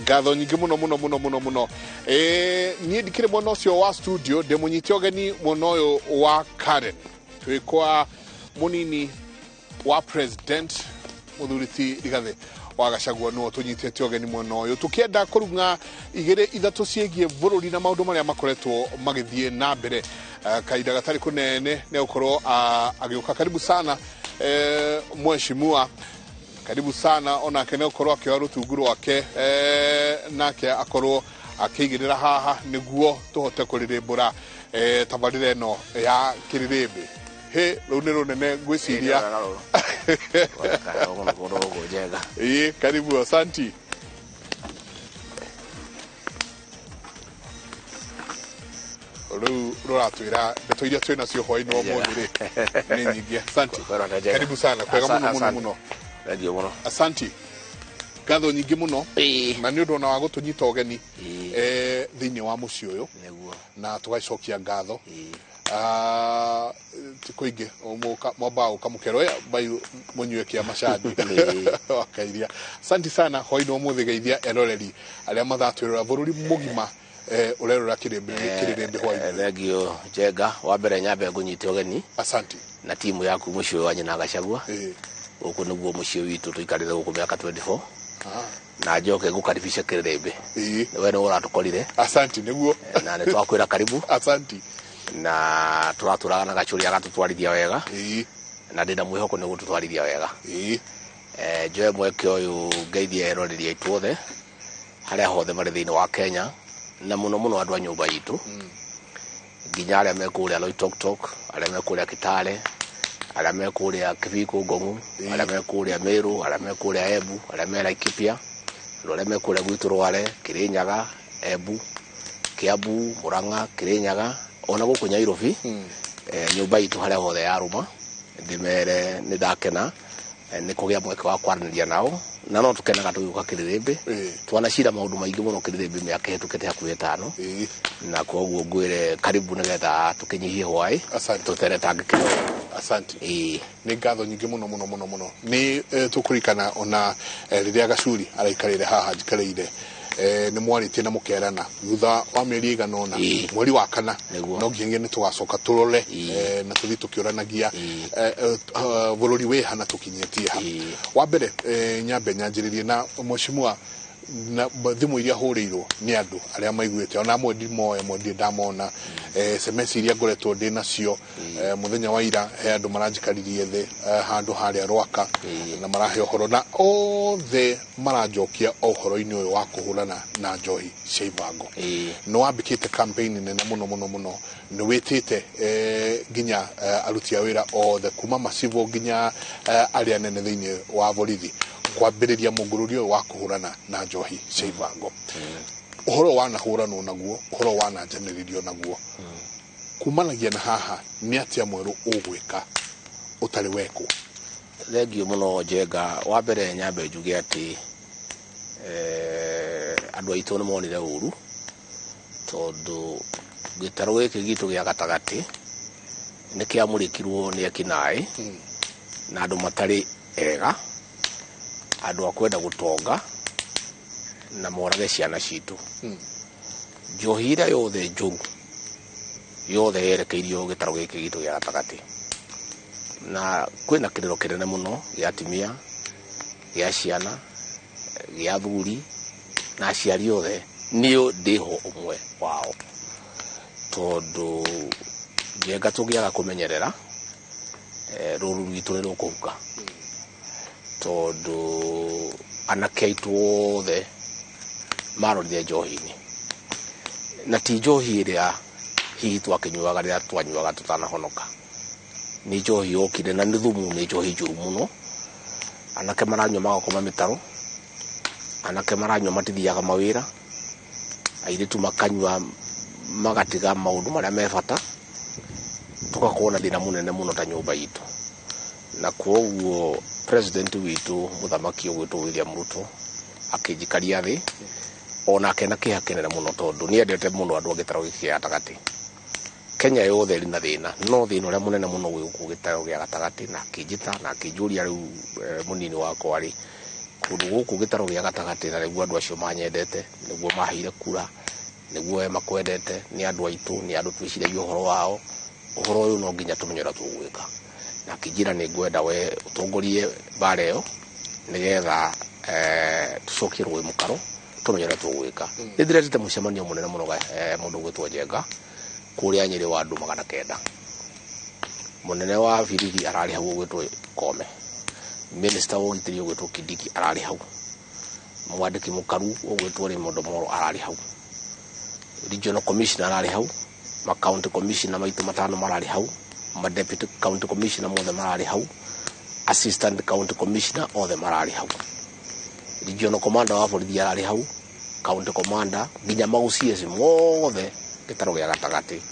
ngatho nyingi muno nie ndikire mwana ucio wa studio de munyite ogeni mwana uyu wa Karen twikwa munini wa president muthuriti Rigathi wa Gachagua no tunyitete ogeni mwana uyu tukienda kurunga igire ithatu ciegie bururi na maundu maria makoretwo magithie na mbere kaida gatari kunene ne ukorwo agiuka karibu sana mheshimiwa karibu sana ona kene ukorwo akiwa rutunguru wake nake akorwo akigirira haha niguo tuhote kuririmbura tabarire no ya kiririmbi he runero nene gwiciria karibu asanti ruratwira ndeto iria twina cio hwaini wa muthiri ni nyingi asanti karibu sana kwega muno asanti ngatho nyingi muno na ni undu na wa gutunyita ogeni thiini wa muci uyu na tugacokia ngatho tikuingi mwamba ukamukero bayu munywe kia mashadi wakairia asanti sana hoino umuthi geithia eroreri aria mathatwirora bururi mugima urerora kirimbi hwaini thegio Njenga wa mbere nyambe ngunyite ogeni asanti na timu yaku muci wa nyina Gachagua uku niguo muci witu tuikarire guku miaka 24 na njoke gukaribisha kirimbi we no uratukorire asanti niguo na ne twakwira karibu asanti na turaturaga na gachuri agatutwarithia wega na ndina mwihoko ni gututwarithia wega njoe mweke uyu ngeithie eroreri aitu othe haria hothe mari thiini wa Kenya na muno andu a nyumba yitu nginya aria mekuria Loitoktok aria mekuria Kitale aria mekuria Kiviko Ngong'u aria mekuria Meru aria mekuria Embu aria me Laikipia aria mekuria gwitu Rware Kirinyaga Embu Kiambu Murang'a Kirinyaga ona guku Nairobi nyumba yitu haria hothe yaruma ndimere ni ndakena ni kugia mweke wa kwaraniria nao na no tukenaga tuyuka kiririmbi twana shira maundu maingi muno kiririmbi miaka hetukete hakuhe 5 na koguo ngwire karibu nigetha tukinyihie hwai tutere tangikiro asanti ni ngatho nyingi muno ni tukurikana ona riria Gachuri araikarire haha njikareire ni mwarite na mukerana thutha wa mieri iganona mweri wa kana no ngienge ni tugacoka turore na tuthi tukioranagia bururi we hana tukinyetie ha wa mbere nyambe nyanjiririe na mheshimiwa na thimu iria hurirwo ni andu aria maiguite ona amwe ndimoe mwe ndamona SMS iria ngoretwo ndi nacio muthenya wa ira he andu maranjikaririe the handu haria Rwaka na marahe ohoro na othe maranjokia ohoro-ini uyu wa kuhurana na njohi cia ibango no wambikite campaign nene muno ni witite nginya aruti a wira othe kuma masivo nginya aria nene thiini wa borithi kwambiriria mungururi wa kuhurana na njohi cia ibango uhoro wana hurano naguo uhoro wana njaniririo naguo kumanagia na haha ni atia mweru ugwika utari weko thegio muno Njenga wa mbere nyambe njuge ati andu aitu ni monire uru tondu gitaro giki gitu gia gatagati ni kiamurikirwo ni ekinai na andu matari ega andu akwenda gutonga na morage ciana citu njohi iria yothe njuru yothe yerekeirio gitaro giki gitu gia gatagati na kwina kiriro kinene muno gia atimia gia ciana gia athuri na aciari othe nio ndiho umwe wao tondu Njenga tugiaga kumenyerera ruru rwitu ni rukuhuka tondu anake aitu othe marorire njohi-ini na ti njohi iria hihi twakinyuaga riria twanyuaga tutanahonoka ni njohi okire na ni thumu ni njohi njuru muno anake maranyua magakoma mitaro anake maranyua matithiaga mawira airitu makanyua magatiga maundu maria me bata tugakorwo thina munene muno ta nyumba yitu na koguo president witu muthamaki ugwitwo William Ruto akijikaria thi ona kena kiha kenera muno tondu ni endete muno andu agitaro giki gatagati Kenya yothe iri na thina no thina uria munene muno gwi gitaro gia gatagati na kijita na kijuria riu munini wakwa ri kundu guku gitaro gya gatagati na niguo andu acio manyendete niguo mahire kura niguo makwendete ni andu aitu ni andu twiciragia uhoro wao uhoro uyu no nginya tumenyera tugwika na kijira ni ngwenda we utongorie bareo nigetha tucokie rwe mukaro tumenyera tugwika ndirete mucemanio munene muno mundu gwitwo Njenga kuria Nyeri wa andu 900 munene wa Birithi arari hau gwitwo Kome minister wo gitiri gwitwo Kindiki arari hau mwandiki mukaru gwitwo Rimondo Moro arari hau regional commissioner arari hau ma county commissioner maitu matano marari hau ma deputy county commissioner mothe marari hau assistant county commissioner othe marari hau regional commander wa borithi arari hau county commander nginya maucies mothe gitaro gya gatagati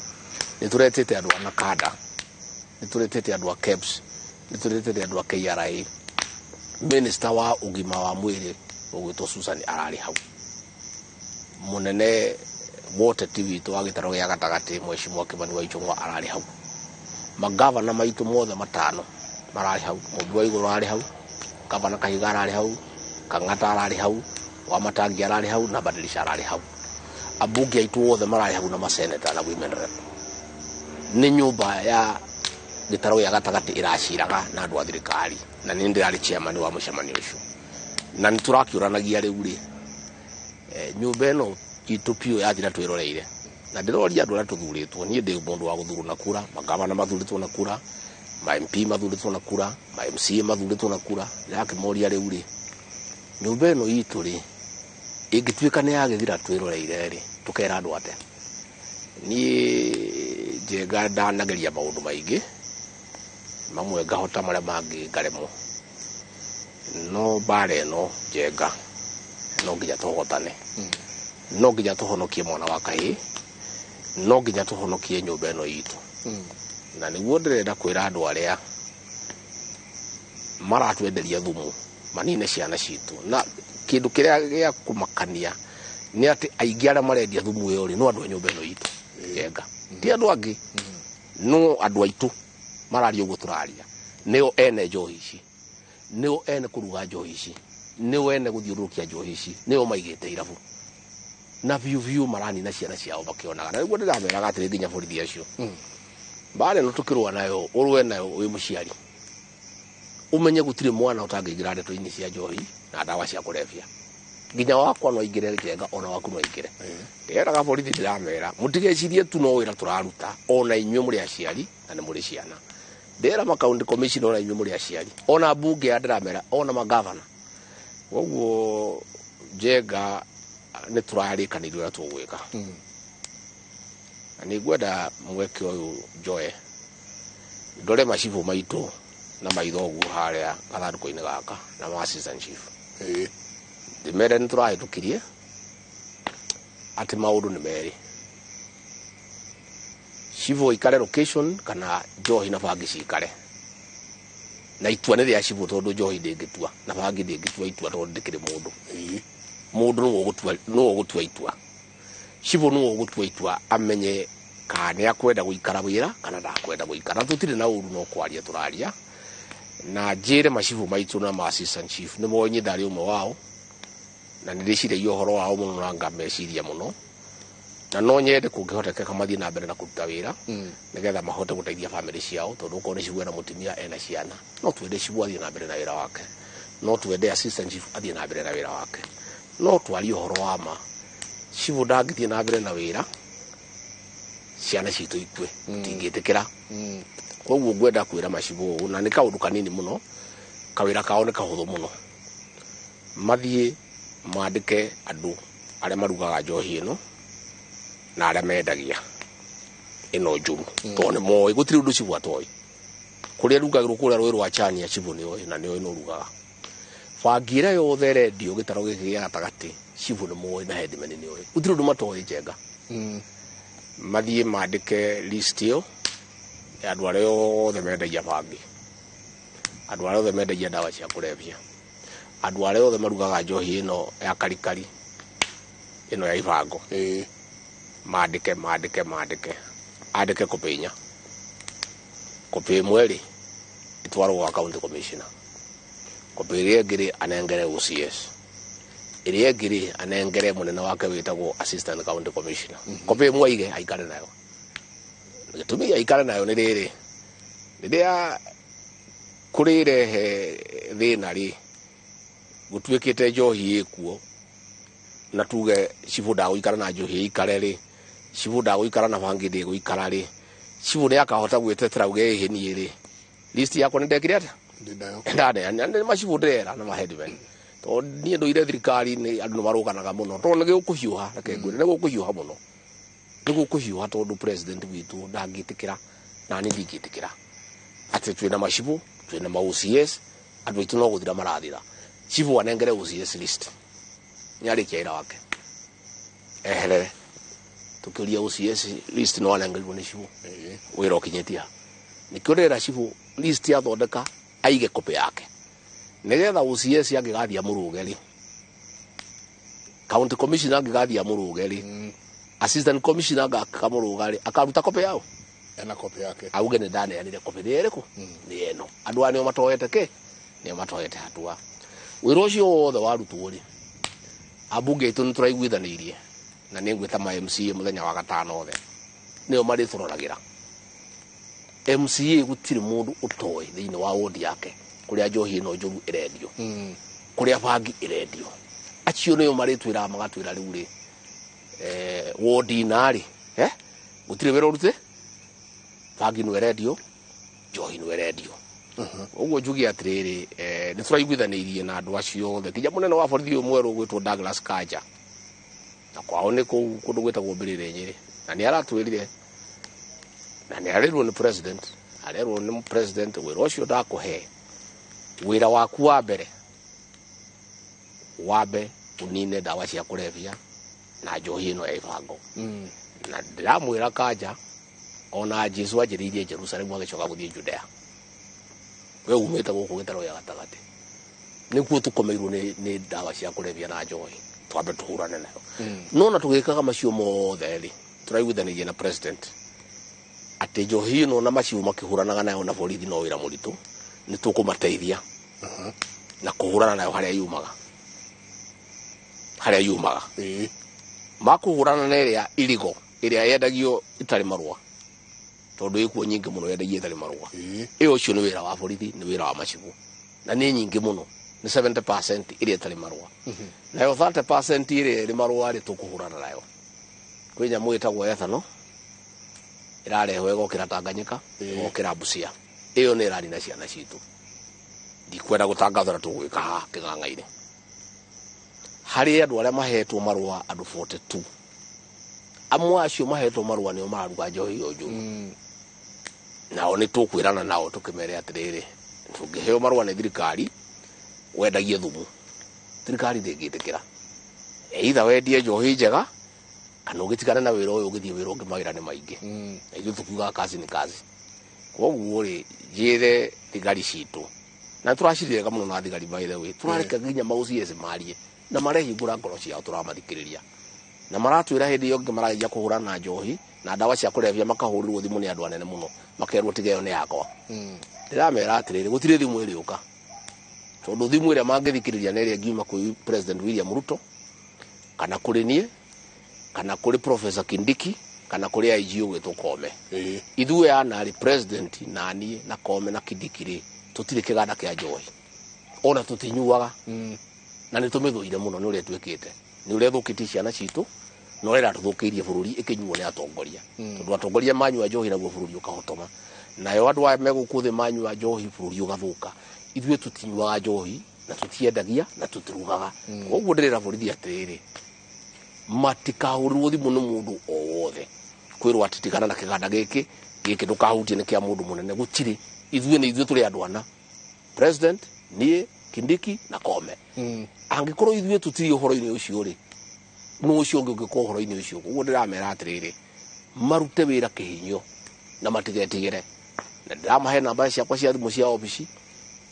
nituretete andu ana kada nituretete andu a KEBS nituretete andu a KRA minister wa ugima wa mwiri ogwitwo Susan arari hau munene wote TV to agitaro gya gatagati Mheshimiwa Kimani wa Ichung'wa arari hau magavana maitu mothe matano marari hau mundu wa iguru arari hau gavana Kahiga arari hau Kang'ata arari hau Wamatangi arari hau na Badilisha arari hau abunge aitu othe marari hau na maseneta na women rep ni nyumba ya gitaro gya gatagati iraciraga na andu a thirikari na ni ndirari chairman wa mucemanio ucio na niturakiuranagia riu ri nyumba eno itu pio yathira twiroreire na ndiroria andu aria tuthuritwo nie ndi mundu wa guthurwo na kura magavana mathuritwo na kura ma MP mathuritwo na kura ma MC mathuritwo na kura yake moria riu ri nyumba eno itu ri ingituika ni yagithira twiroreire ri tukera andu ate nie Njenga ndanageria maundu maingi mamwe ngahota maria mangi ngaremo no bare no Njenga no nginya tuhotane no nginya tuhonokie mwana wa Kahii no nginya tuhonokie nyumba eno itu na niguo ndirenda kwira andu aria maratwenderia thumu manine ciana citu na kindu kiria gya kumakania ni ati aingi aria marendia thumu uyo ri no andu a nyumba eno itu Njenga ti andu angi no andu aitu marari uguo turaria nio ene njohi ici nio ene kuruga njohi ici nio ene guthiurukia njohi ici nio maigite irabu na viu marani na ciana ciao bakionaga na niguo ndirameraga atiri nginya borithi acio bare no tukirwa nayo urwe nayo wi muciari umenye gutire mwana utangigira ndeto-ini cia njohi na dawa cia kurefia nginya wakwa no ingire Njenga ona waku no ingire nderaga borithi ndiramera mutigecirie tu no wira turaruta ona inywe muri aciari na ni muri ciana ndera ma county commissioner ona inywe muri aciari ona bunge ya ndiramera ona magavana woguo Njenga ni turarikanirwo ria tugwika ni gwenda mweke uyu Joe ndore macibu maitu na maithogu haria gathanduku-ini gaka na ma assistant chief ndimere ni turahitukirie ati maundu ni meri civu ikare location kana Njohi na bangi cikare na itua ni ria civu tondu Njohi ndingitua na bangi ndingitua itua tondu ndikiri mundu mundu no gutua itua civu no gutua itua amenye kana akwenda guikara wira kana ndakwenda guikara tutire na uru no kwaria turaria na njire macivu maitu na ma assistant chief ni monyithari umwe wao na ndiriciria uhoro wao muno na ngameciria muno na no nyende kungihotekeka mathie na mbere na kuruta wira nigetha mahote guteithia family ciao tondu ko ni civu na mutumia ena ciana no twende civu athie na mbere na wira wake no twende assistant chief athie na mbere na wira wake no twari uhoro wa ma civu ndangithie na mbere na wira ciana citu itwe tingitikira koguo ngwenda kwira macivu na ni kaundu kanini muno kawira kao ni kahuthu muno mathie mandike andu aria marugaga njohi ino na aria mendagia ino njuru tone moi gutiri undu civu atoi kuria rugagirwo kuria rwi rwa Chania civu ni oi na ni oi no rugaga bangira yothe redio gitaro giki gya gatagati civu ni moi na headman ni oi gutiri undu matoi Njenga mathie mandike list yo andu aria othe mendagia bangi andu aria othe mendagia dawa cia kurefia andu aria othe marugaga njohi ino ya karikari ino ya ibango mandike andike kopinya kopi imwe ri itwarwo gwa county commissioner kopi iria ngiri anengere OCS iria ngiri anengere munene wake witagwo assistant county commissioner kopi mwaige aikare nayo gitumi aikare nayo ni riri riria kurirehe thina ri gutwikite njohi ikuo na tuge cibu ndaguikara na njohi ikare ri cibu ndaguikara na bangi ndi guikara ri cibu ni akahota gwetetera uge ihini ri list yako ni ndekire ata ndane ande macibu ndera na maheadman to ni ndo ire thirikari ni andu maruganaga muno to nige ukuhiuha reke ngwire nige ukuhiuha muno nige ukuhiuha tondu president witu ndangitikira na ni ndigitikira ati twina macibu twina ma OCS andu itu no guthira marathira cibu anengere OCS list nyari kiaira wake eherere tukiria OCS list no anengerwo ni cibu wira ukinyetia nikurera cibu list ya thondeka aige kopi yake nigetha OCS angigathia murugeri county commissioner angigathia murugeri assistant commissioner akamurugari akaruta kopi yao ena kopi yake auge ni ndane anire kopi ririku ni eno andu ani matoyete ke ni matoyete hatua wira ucio wothe warutwo ri abunge itu nituraiguithanirie na ningwita ma MCA muthenya wa gatano othe nio mari turoragira MCA gutiri mundu utoy thiini wa ward yake kuria njohi no njuru irendio kuria bangi irendio acio nio mari twira magatwira riu ri ward inari gutiri wira urute bangi no irendio njohi no irendio uguo njugi atiriri ni turaiguithanirie na andu acio othe kija munene wa borithi mweru gwitwo Douglas Kanja na kwao ni kundu gwitagwo Mbiriri Nyeri na ni aratwirire na ni arirwo ni president wira ucio ndakuhe wira waku wa mbere wabe unine dawa cia kulevya na njohi ino ya ibango na ndiramwira Kanja ona Jesu ajiririe Jerusalem agicoka guthie Judea we umeta guku gitaro ya gatagati nikuo tukomeirwo ni dawa cia kulevya na njohi twambe tuhurane nayo nona tugikaga macio mothe ri turaiguithanirie na president ati njohi ino na macio makihuranaga nayo na borithi no wira muritu ni tukumateithia na kuhurana nayo haria yumaga makuhurana na iria yendagio itari marua tondu ikuo nyingi muno yendagio itari marua iyo ucio ni wira wa borithi ni wira wa macibu na ni nyingi muno ni 70% iria itari marua nayo 30% iria iri marua ri tukuhurana nayo kwinya mwitagwo ethano irarehwo igokira Tanganyika igokira Busia iyo ni irari na ciana citu ndikwenda gutangathora tugwika ha kiganga-ini hari andu aria mahetwo marua andu 42 amwe acio mahetwo marua nio mararuga njohi yo njuru nao ni tukwirana nao tukimere atiriri tungiheo marua ni thirikari wendagie thumu thirikari ndingitikira either wendie njohi njega kana ugitigana na wira uyu ugithie wira ungi magira ni maingi ithu tukuga kazi ni kazi koguo ri jire thigari citu na turacirega muno na thigari by the way turareka nginya OCS marie na marehingura ngoro ciao turamathikiriria na maratwira hindi yo ngimarajia kuhurana na njohi na dawa cia kulevya makahurirwo thimu ni andu anene muno makerwo tigeyo ni yakwa ndiramera atiriri gutire thimu iriuka tondu thimu iria mangithikiriria ni iria ngiuma kwi President William Ruto kana kuri nie kana kuri Professor Kindiki kana kuri IG ugwitwo Kome ithuĩ anari president nani na Kome na Kindiki ri tutire kiganda kia njohi ona tutinyuaga na ni tumithũire muno ni uria twikite ni uria thukitie ciana citu no rira tuthukiirie bururi ikinyuo ni atongoria tondu atongoria manyua njohi naguo bururi ukahotoma nayo andu aya megukuthi manyua njohi bururi ugathuka ithuĩ tutinyuaga njohi na tutiendagia na tutirugaga koguo ndirira borithi atiriri matikahurirwo thimu ni mundu o wothe kwirwo atitikana na kiganda giki ndukahutie ni kia mundu munene gutiri ithuĩ ni ithuĩ turi andu ana president nie Kindiki na Kome angikorwo ithuĩ tutiri uhoro-ini ucio ri no ucio ungikorwo uhoro-ini ucio uguo ndiramera atiriri marute wira kihinyo na matigetigire na ndiramahe namba ciakwa cia thimu cia obici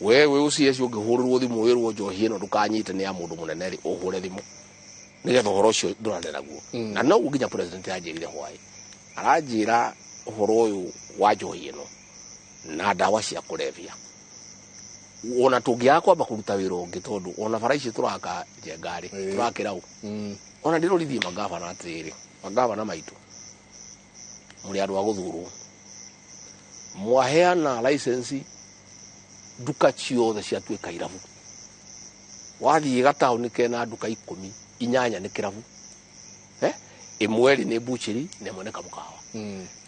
wewe OCS ungihurirwo thimu wirwo njohi ino ndukanyite ni ya mundu munene ri uhure thimu nigetha uhoro ucio ndurane naguo na no nginya president anjirire hwai aranjira uhoro uyu wa njohi ino na dawa cia kulevya ona tungia kwamba kuruta wira ungi tondu ona faraici turaka jengari turakira u ona ndiro rithi magavana atiri magavana maitu muri andu a guthurwo mwaheana license duka ciothe ciatuika irabu wathie gatauni kena duka 10 inyanya ni kirabu imweri ni butchery ne moneka mukawa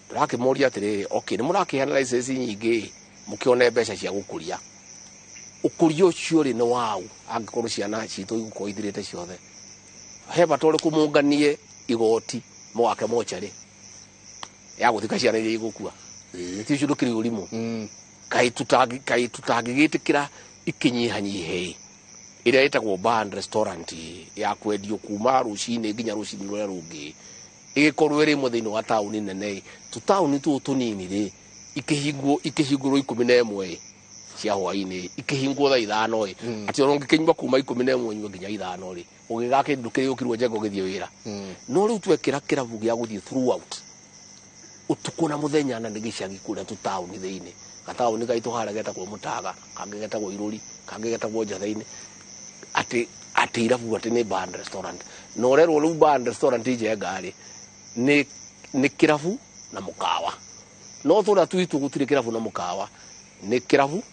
turakimuria atiriri okay ni murakiheana license nyingi mukione mbeca cia gukuria ukurio cio ri ni wau angikorwo ciana citu iguko ithirite ciothe heba tore kumunganie igoti mwake mochari ya guthika ciana iria igukua ti ciundo kiri urimu kai tutagigitikira ikinyihanyihe iria itagwo bar and restaurant ya kwendio kuma rucini nginya rucini rwa rungi igikorwo iri mu thiini wa tauni nene tutauni tu tunini ri ikihingwo 11 cia hwaini ikihingwo tha 5 ati ono ngikinywa kuma 11 nywe nginya 5 ri ugigake ndukiri ukirwo njengo githie wira no riu twekira kirabu gia guthie throughout utuko na muthenya na ndigicagi kuria tutauni thiini gatauni gaitu hara getagwo Mutaga kangi getagwo Iruri kangi getagwo Njathaini ati irabu ati ni bar and restaurant no rero riu bar and restaurant jengari ni kirabu na mukawa no thura tuitu gutire kirabu na mukawa ni kirabu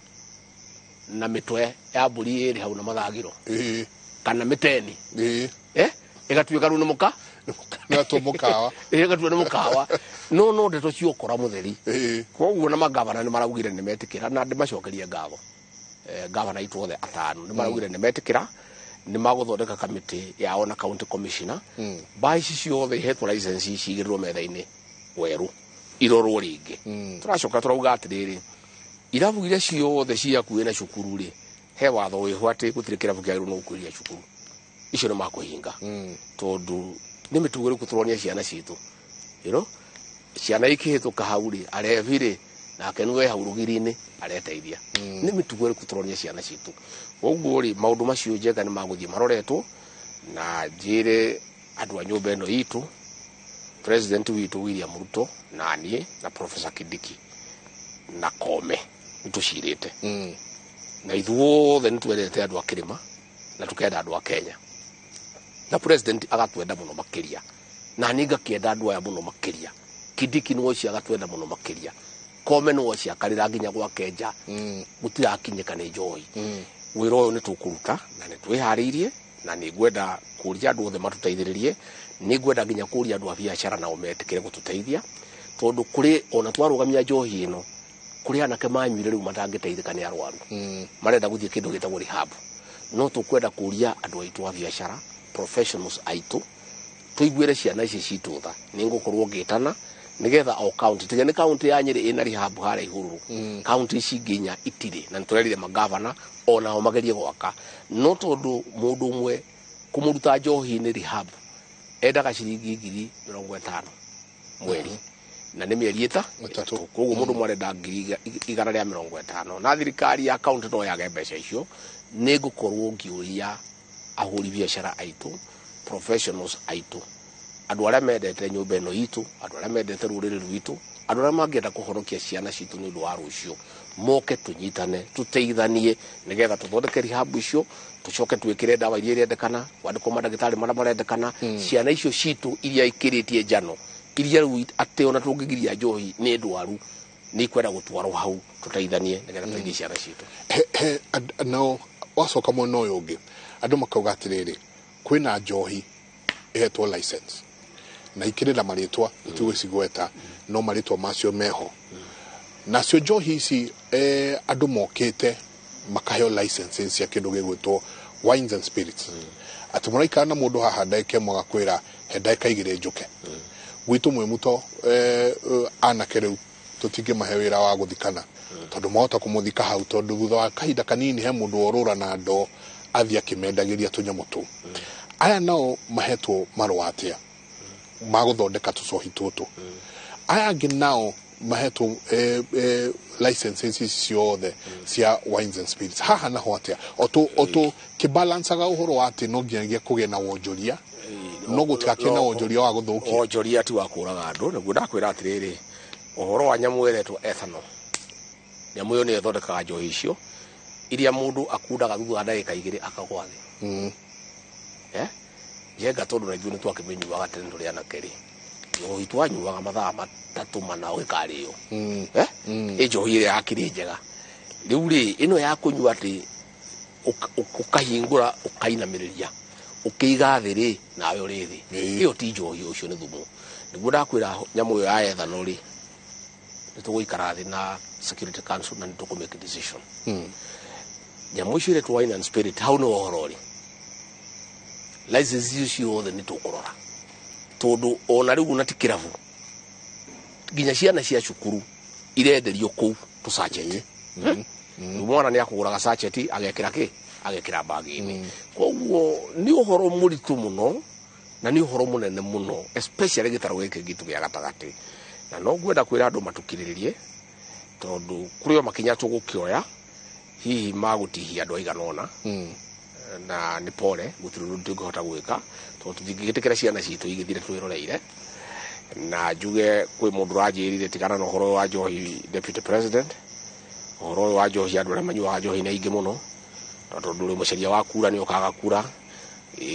na mitwe ya mburi iri hau na mathagiro kana miteni igatuika ru ni muka na to mukawa igatuika ni mukawa no ndeto ciokora mutheri koguo na magavana ni maraugire ni metikira na ndi macokerie ngavo gavana itu othe atano ni maraugire ni metikira ni maguthondeka kamiti yao na county commissioner baici ciothe hetwo license cigirwo metha-ini weru irorwo ringi turacoka turauga atiriri irabu iria ciothe ciakuwe na cukuru ri he watho wiho ati gutire kirabu kiagiru no kuiria cukuru icio ni makuhinga tondu ni mituguru kuturonia ciana citu ciana ikihituka hau ri arevire nake niwe hau rugiri-ini areteithia ni mituguru kuturonia ciana citu oguo ri maundu macio njega ni maguthie maroretwo na njire andu a nyumba ino itu president witu William Ruto na nie na Professor Kindiki na Kome nitucirite na ithuothe nitwendete andu a kirima na tukenda andu a Kenya na president agatwenda muno makiria na ninga kienda andu aya muno makiria Kindiki no cia agatwenda muno makiria Kome no cia karira nginya gwa Kenja gutira kinyeka ni joy wira uyu nitukuruta na nitwihariirie na ningwenda kuria andu othe matuteithiririe ningwenda nginya kuria andu a biashara na umetikire gututeithia tondu kuri ona twarugamia njohi ino kuri anake manyuire riu matangiteithika ni arwaru marenda guthie kindu gitagwo rehab no tukwenda kuria andu aitu a biashara professionals aitu tuiguire ciana ici citu tha ningukorwo ngitana nigetha o county tige ni county ya Nyeri ina rehab hara ihuru county ici nginya itire na nitwerire magavana ona o magerie gwaka no tondu mundu umwe kumuruta njohi ni rehab endaga ciringi 50 mweri na ni mieri ita koguo mundu mwarenda 150 na thirikari ya county no yage mbeca icio ningukorwo ngiuria ahuri biashara aitu professionals aitu andu aria mendete nyumba ino itu andu aria mendete ruriri rwitu andu aria mangienda kuhorokia ciana citu ni undu wa rucio moke tunyitane tuteithanie nigetha tuthondeke rehab icio tucoke twikire dawa iria irendekana wandiko madagitari maria marendekana ciana icio citu iria ikiritie njano iria riu ati ona tungigiria njohi ni ndwaru ni kwenda gutwarwo hau tuteithanie nigetha tuteithie ciana citu no wacoka mwena uyu ungi andu makauga atiriri kwina njohi ihetwo license na ikirira maritwa tuwicigweta no maritwa macio meho nacio njohi ici andu mokite makaheo license cia kindu gigwitwo wines and spirits ati muraikana na mundu haha ndaike mwagakwira he ndaika igire njuke gwitu mwemuto anake riu tutinge mahe wira wa guthikana tondu mahota kumuthika hau tondu thutha wa kahinda kanini he mundu orura na ndo athia kimendagiria tunyamu tu aya nao mahetwo marwa atia maguthondeka tucohi tutu aya angi nao mahetwo licenses ciothe cia wines and spirits haha naho atia oto kibalanceaga uhoro ati no nginya kuge na wonjoria no gutikake na wonjoria wa guthukia wonjoria ti wa kuraga andu niguo ndakwira atiriri uhoro wa nyamu eretwo ethanol nyamu yo ni ethondekaga njohi icio iria mundu akundaga thutha wa ndagika igiri akagwa thi Njenga tondu na ithuĩ nĩtwakĩmĩnyuaga tene tũrĩ anake rĩ njohi twanyuaga mathaa matatũ mana ũgĩkarĩo njohi ĩrĩa yakĩrĩ njega rĩu rĩ ĩno ya kũnyua atĩ ũkahingũra ũkainamĩrĩria ũkĩiga thĩ rĩ nawe ũrĩ thĩ ĩyo ti njohi ũcio nĩ thumu nĩguo ndakwĩra nyamũ ĩyo ya ethano rĩ nĩtũgũikara thĩ na Security Council na nĩtũkũmake decision nyamũ icio iretwo wine and spirit hau nĩ ũhoro rĩ license icio othe nĩtũkũrora tondu ona rĩu na ti kĩrabu nginya ciana cia cukuru irenderio kũu tũsacheti mwana nĩ akũgũraga sacheti agekĩra bagi-inĩ koguo nĩ ũhoro mũritũ mũno na nĩ ũhoro mũnene mũno especially gĩtarũ gĩkĩ gitu gĩa gatagatĩ na no ngwenda kwĩra andũ matukirĩrie tondu kũrĩ o makinya tũgũkĩoya hihi magũtihia andũ aigana ũna na nĩ pole gũtirĩ ũndũ tũngĩhota gwĩka tondu tũtingĩgĩtĩkĩra ciana citũ igĩthire twĩroreire na njuge kwĩ mũndũ ũranjĩrire tigana na ũhoro wa njohi deputy president ũhoro wa njohi andũ arĩa manyuaga njohi na ingĩ mũno tondu ndũrĩ mũcaria wa kura nĩ ũkaga kura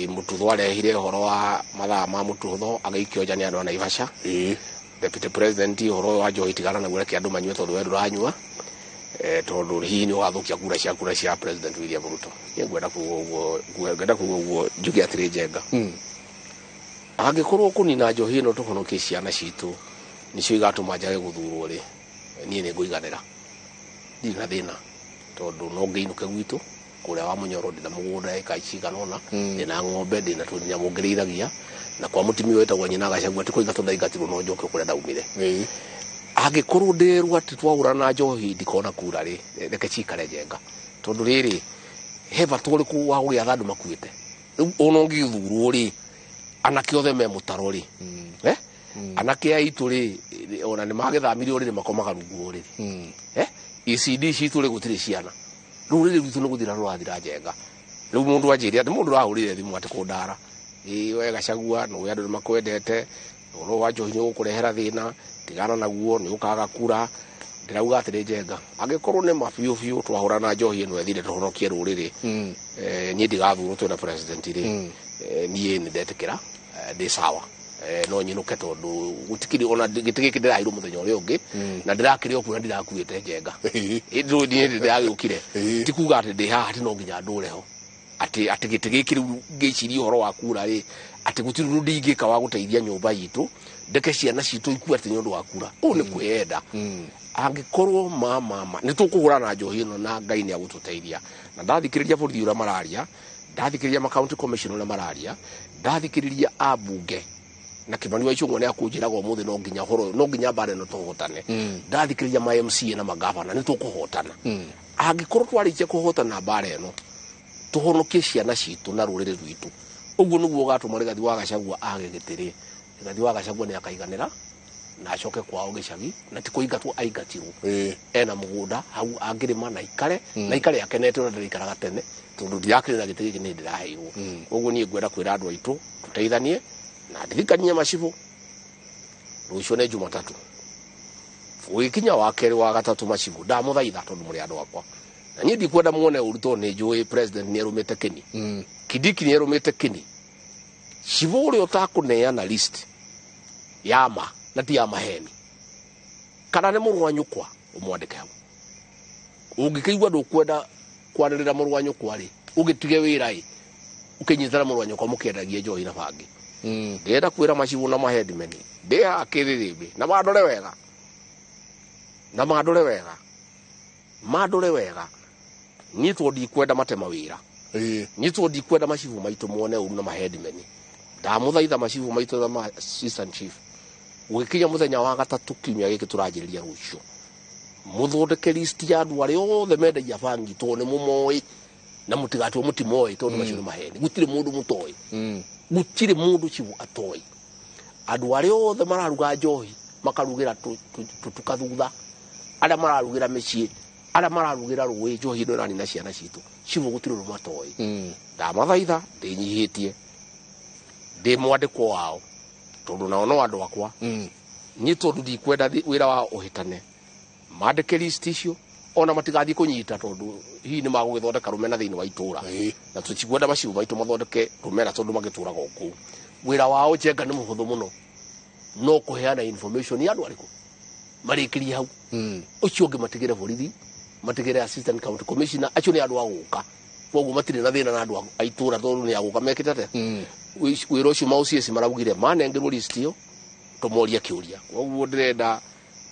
mũtutho arehire ũhoro wa mathaa ma mũtutho agĩikio nja nĩ andũ a Naivasha deputy president ũhoro wa njohi tigana naguo reke andũ manyue tondu we ndũranyua tondu hihi nĩ ũgathũkia kura cia president William Ruto ngwenda kuuga ũguo njuge atĩrĩ Njenga angĩkorwo kũnina njohi ĩno tũhonokie ciana citũ nĩcio igatũma njage gũthurwo rĩ niĩ nĩ ngũiganĩra ndirĩ na thĩna tondu no ngĩinũke gwitũ kũrĩa wa Mũnyoro ndĩna mũgũnda eka cigana ũna ndĩna ng'ombe ndĩna tũnyamũ ngĩrĩithagia na kwa mũtumia wetagwo nyina Gachagua ti kũingatwo ndaingatirwo no njoke kũrĩa ndaumire angĩkorwo ndĩrwo atĩ twahũrana na njohi ndikona kura rĩ reke cikare Njenga tondu rĩrĩ he bata ũrĩkũ wa gũgĩatha andũ makuĩte rĩu ona ũngĩthurwo rĩ anake othe me mũtaro rĩ anake aitũ rĩ ona nĩ magĩthamirio rĩ makomaga rungu rĩ ECD citũ rĩ gũtirĩ ciana rĩu rĩrĩ rwitũ nĩ gũthira rũrathira Njenga rĩu mũndũ anjĩrĩ atĩ mũndũ ũrahũrire thimũ atĩ kũndara we Gachagua nĩ andũ nĩ makwendete ũhoro wa njohi nĩ ũgũkũrehera thĩna tigana naguo nĩ ũkaga kura ndĩrauga atĩrĩ Njenga angĩkorwo nĩ mabiũ biũ twahũrana njohi ĩno ethire tũhonokie rũrĩrĩ niĩ ndigathurwo twĩna president rĩ niĩ nĩ ndetĩkĩra ndĩ sawa no nyinũke tondu gutikiri ona gĩtĩ gĩkĩ ndĩrahirwo mũthenya ũrĩa ũngĩ na ndĩrakĩrĩ o kuona ndĩrakuĩte Njenga ĩndũ niĩ ndĩragĩũkire ti kuga atĩ ndĩ haha atĩ no nginya ndũre ho atĩ gĩtĩ gĩkĩ rĩu ngĩciria ũhoro wa kura rĩ atĩ gũtirĩ ũndũ ndingĩka wa gũteithia nyũmba itũ ndeke ciana citũ ikue atĩ nĩ ũndũ wa kura ũũ nĩ kwĩenda angĩkorwo nĩ tũkũhũrana na njohi ĩno na Ngai nĩ agũtũteithia na ndathikĩrĩria bũrũri ũrĩa mararia ndathikĩrĩria ma county commission ũrĩa mararia ndathikĩrĩria ambunge na Kimani wa Ichung'wa nĩ akũnjĩraga ũmũthĩ no nginya mbara ĩno tũhotane ndathikĩrĩria ma MCA na magavana nĩ tũkũhotana angĩkorwo twarĩkia kũhotana mbara ĩno tũhonokie ciana citũ na rũrĩrĩ rwitũ ũguo nĩguo ũgatũma Rigathi wa Gachagua age gĩtĩrĩ Rigathi wa Gachagua nĩ akaiganĩra na acoke kwao gĩcagi na ti kũingatwo aingatirwo ena mũgũnda hau angĩrĩma na ikare akenete ũrĩa ndĩraikaraga tene tondu ndirakĩrĩ na gĩtĩ gĩkĩ nĩ ndĩraheirwo ũguo niĩ ngwenda kwĩra andũ aitũ tũteithanie na ndirikanie macibũ rũciũ nĩ Jumatatũ gũgĩkinya wa kerĩ wa gatatũ macibũ ndamũthaitha tondu mũrĩ andũ akwa na niĩ ndikwenda muone ũru tondu nĩ njũĩ president nĩ arũmĩte kĩni Kindiki nĩ arũmĩte kĩni cibũ ũrĩa ũtakũneana list ya ma na ti ya maheni kana nĩ mũrũ wa nyũkwa ũmwandĩke hau ũngĩkĩigua ndũkwenda kwanĩrĩra mũrũ wa nyũkwa rĩ ũgĩtige wĩra ĩ ũkĩnyitana mũrũ wa nyũkwa mũkĩendagia njohi na bangi ndĩrenda kwĩra macibũ na maheadmen ndĩha kĩrĩrĩmbĩ na mandore wega niĩ tondũ ndikwenda matema wĩra niĩ tondũ ndikwenda macibũ maitũ muone ũru na maheadmen ndamũthaitha macibũ maitũ na assistant chief gũgĩkinya mũthenya wa gatatũ kiumia gĩkĩ tũranjĩrĩria rũciũ mũthondeke list ya andũ arĩa othe mendagia bangi tondũ nĩ mũmoĩ na mũtigatwo mũtimoĩ tondũ macio nĩ maheni gũtirĩ mũndũ mũtoĩ gũtirĩ mũndũ cibũ atoĩ andũ arĩa othe mararuga njohi makarugĩra tũtukathutha arĩa mararugĩra mĩciĩ arĩa mararugĩra rũĩ njohi ĩno ĩranina ciana citũ cibũ gũtirĩ ũndũ matoĩ ndamathaitha ndĩnyihĩtie ndĩ mwandĩkwo wao tondu nao no andũ akwa niĩ tondu ndikwenda wĩra wa ũhĩtane mandĩke list icio ona matigathi kunyita tondu hihi ni magugithondeka rumena thiini wa itura na tuchikwenda maciu maitu mathondeke rumena tondu magitura goku wira wao Njenga ni muhuthu muno no kuheana information ya andu ariku marikirie hau ucio ungi matigire borithi matigire assistant county commissioner acio ni andu aguka koguo matire na thina na andu aitura tondu ni aguka mekitete wira ucio mauciesi marabugire manengerwo list iyo tumoria kiuria koguo ndirenda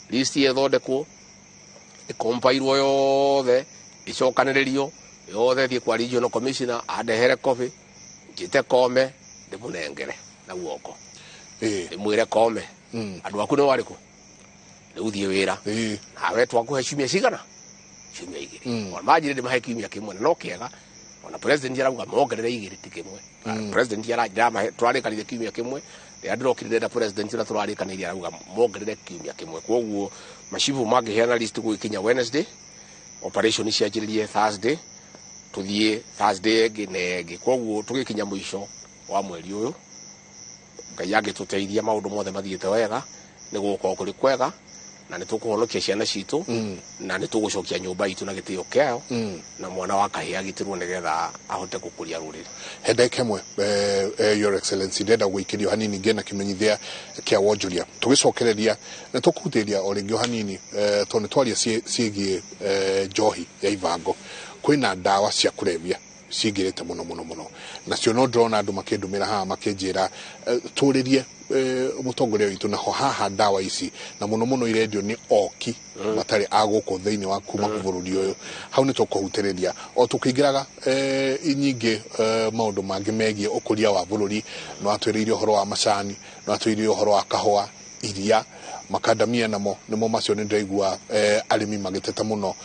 list yethondekwo ikompairwo yothe icokaniririo yothe thie kwa regional commissioner adehere copy njite kome ndimunengere na guoko ndimwire kome andu aku ni wariku riu thie wira nawe twakuhe ciumia cigana ciumia igiri ona majire ndimahe kiumia kimwe no kiega ona president arauga mongerere igiri ti kimwe president arajira twarikanirie kiumia kimwe ndirokire ndenda president na turarikanirie arauga mongerere kiumia kimwe koguo macibu magiheana list gwikinya Wednesday operation cianjiririe Thursday tuthie Thursday egi koguo tugikinya mwisho wa mweri uyu Ngai agituteithia maundu mothe mathiete wega niguko kuri kwega na nitukuhonokia ciana citu na nitugucokia nyumba itu na gitio kiao na mwana wa kahia gitirwo nigetha ahote gukuria ruriri hende kemwe your excellency ndenda gwikirio hanini ngena kimenyithia kia wonjuria tugicokereria na tukutiria o ringio hanini tone twaria ciigie njohi ya ivango kwina ndawa cia kurevia cigirite muno nacio no drona andu makindumira haha makinjira turirie mutongoria witu naho haha ndawa ici na muno irendio ni oki matari aguko thiini wa kuma kubururi uyu hau ni tukuhutiriria o tukingiraga inyingi maundu mangi megie ukuria wa bururi no atwiririo horo wa macani no atwiririo horo wa kahua iria makadamia namo macio ni ndaigua arimi magiteta muno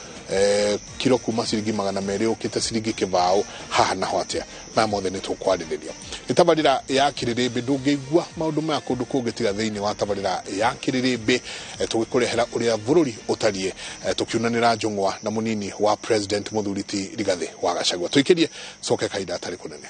kilo kuma ciringi 200 ukite ciringi kibao haha na hotia na mothe ni tukwariria itabarira ya kiririmbi ndungigua maundu ma kundu kungitiga thiini wa tabarira ya kiririmbi tugikurehera uria bururi utarie tukiunanira njungwa na munini wa president Muthuriti Rigathi wa Gachagua tuikirie soke kaida atari kunene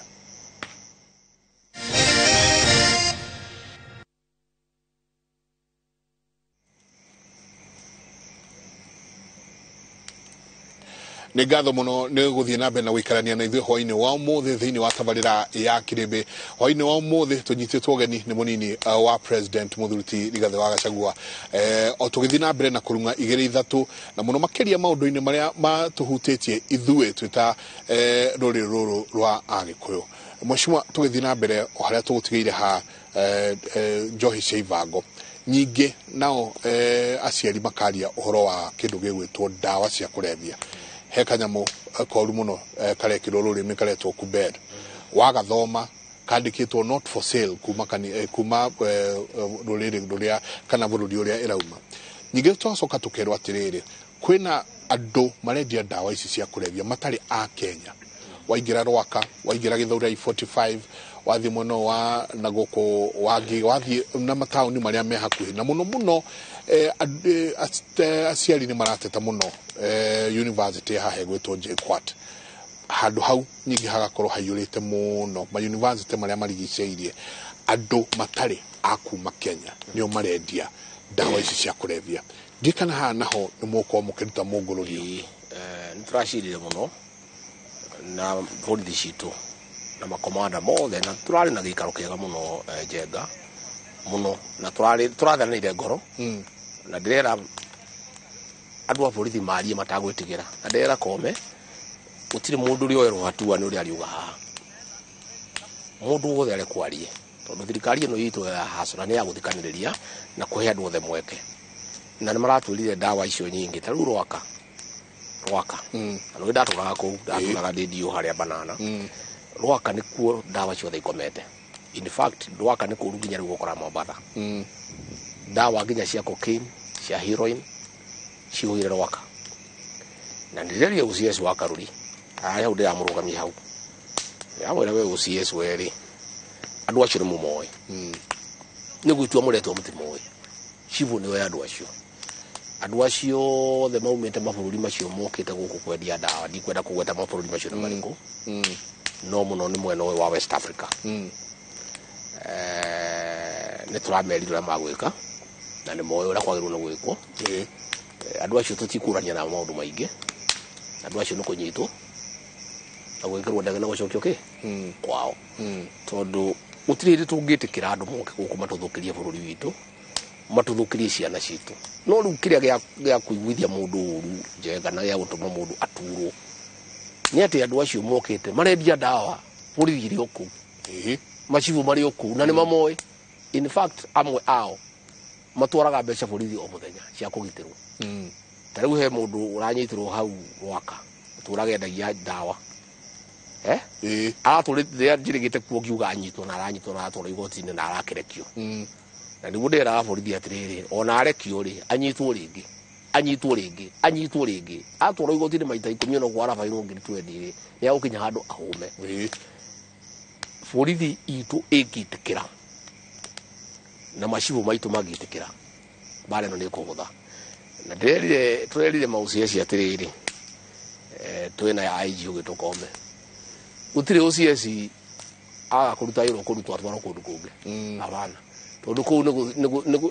ni ngatho muno ni guthie na mbere na guikarania na ithuĩ hwainĩ wa ũmũthĩ thĩinĩ wa tabarĩra ya kĩrĩmbĩ hwainĩ wa ũmũthĩ tũnyitĩtwo ũgeni nĩ mũnini wa president Muthuriti Rigathi wa Gachagua o tũgĩthiĩ na mbere na kũrunga igĩrĩ ithatũ na mũno makĩria maũndũ-inĩ marĩa matũhutĩtie ithuĩ twĩta rũrĩrĩ rũrũ rwa Agĩkũyũ mheshimiwa tũgĩthiĩ na mbere o harĩa tũgũtigĩire ha njohi cia ivango nyingĩ nao aciari makaria ũhoro wa kĩndũ gĩgwĩtwo ndawa cia kũrebia he kanyamu koru muno karekirwo rurimi karetwo kubed wagathoma kandikitwo not for sale kuma ruriri ruria kana bururi uria irauma nyingi twacoka tukerwo atiriri kwina andu marendia ndawa ici cia kurebia matari a Kenya waingira Rwaka waingira Githurai 45 wathi muno wa nagoko wathi na matauni maria me hakuhi na muno aciari ni marateta muno university ha hegwetwo JKUAT handu hau nyingi hagakorwo haiyurite muno ma university maria marigiceirie andu matari akuma Kenya nio marendia ndawa ici cia kurevia ndikana ha naho ni muko mukiruta mungururio nturashirire muno na borithi citu na makomanda mothe na turari na gikaro kiega muno Njenga muno na turathanire ngoro na ndirera andu a borithi marie matagwitigira na ndirera kome gutire mundu uri oyerwo hatua ni uri ariuga haha mundu wothe ari kwarie tondu thirikari ino yitu ya hasura ni ya guthikaniriria na kuhe andu othe mweke na nimaratwirire ndawa icio nyingi taru Rwaka ano ndaturaga ku ndaturaga ndio haria banana Rwaka nikuo ndawa ciothe ikomete in fact Rwaka nikuo ruginya riu gukora Mombasa ndawa nginya cia cocaine cia heroin ciuhire Rwaka na ndireria UCS wa Karuri aya ude amurugamia hau ya wera we UCS weri andu acio mu moy ni gwitua muretwo mutimoy civu ni we andu acio the maumete mabũrũri macio mokite guku kwendia ndawa ndikwenda kugweta mabũrũri macio na mariko no muno ni mwena wa West Africa ni turamerira magwika na ni moyo ura kwagirwo na gwikwo andu acio tutikurania na maundu maingi andu acio no kunyitwo na gwikirwo ndege na gucokio ki kwao tondu utiriri tungitikira andu moke guku matuthukirie bururi witu matuthukirie ciana citu no riu kiria gia kuiguithia mundu uru njega na gia gutuma mundu aturwo ni ati andu acio mokite marendia dawa bururi iri oku machivu mari oku na ni mamoi in fact amwe ao matwaraga mbeca bururi o muthenya cia kugitirwo tariu he mundu uranyitirwo hau waka turagendagia dawa aratũrĩte njirigite kuo kiuga anyitwo na aranyitwo na atũra igoti-inĩ na arakerekio na nĩguo ndĩraga borithi atĩrĩrĩ ona arekio rĩ anyitwo rĩngĩ atũra igoti-inĩ maita 10 na gwara bairwo ngiri 20 rĩ nĩ agũkinya handũ ahũme borithi itũ ĩngĩtĩkĩra na macibu maitũ mangĩtĩkĩra bara ĩno nĩ kũgũtha na tũrerire maucia cia atĩrĩrĩ twĩna ya IG ũgĩtũkome gutire OCS kuruta iro kurutwa twaro kundu kungi abana tondu ku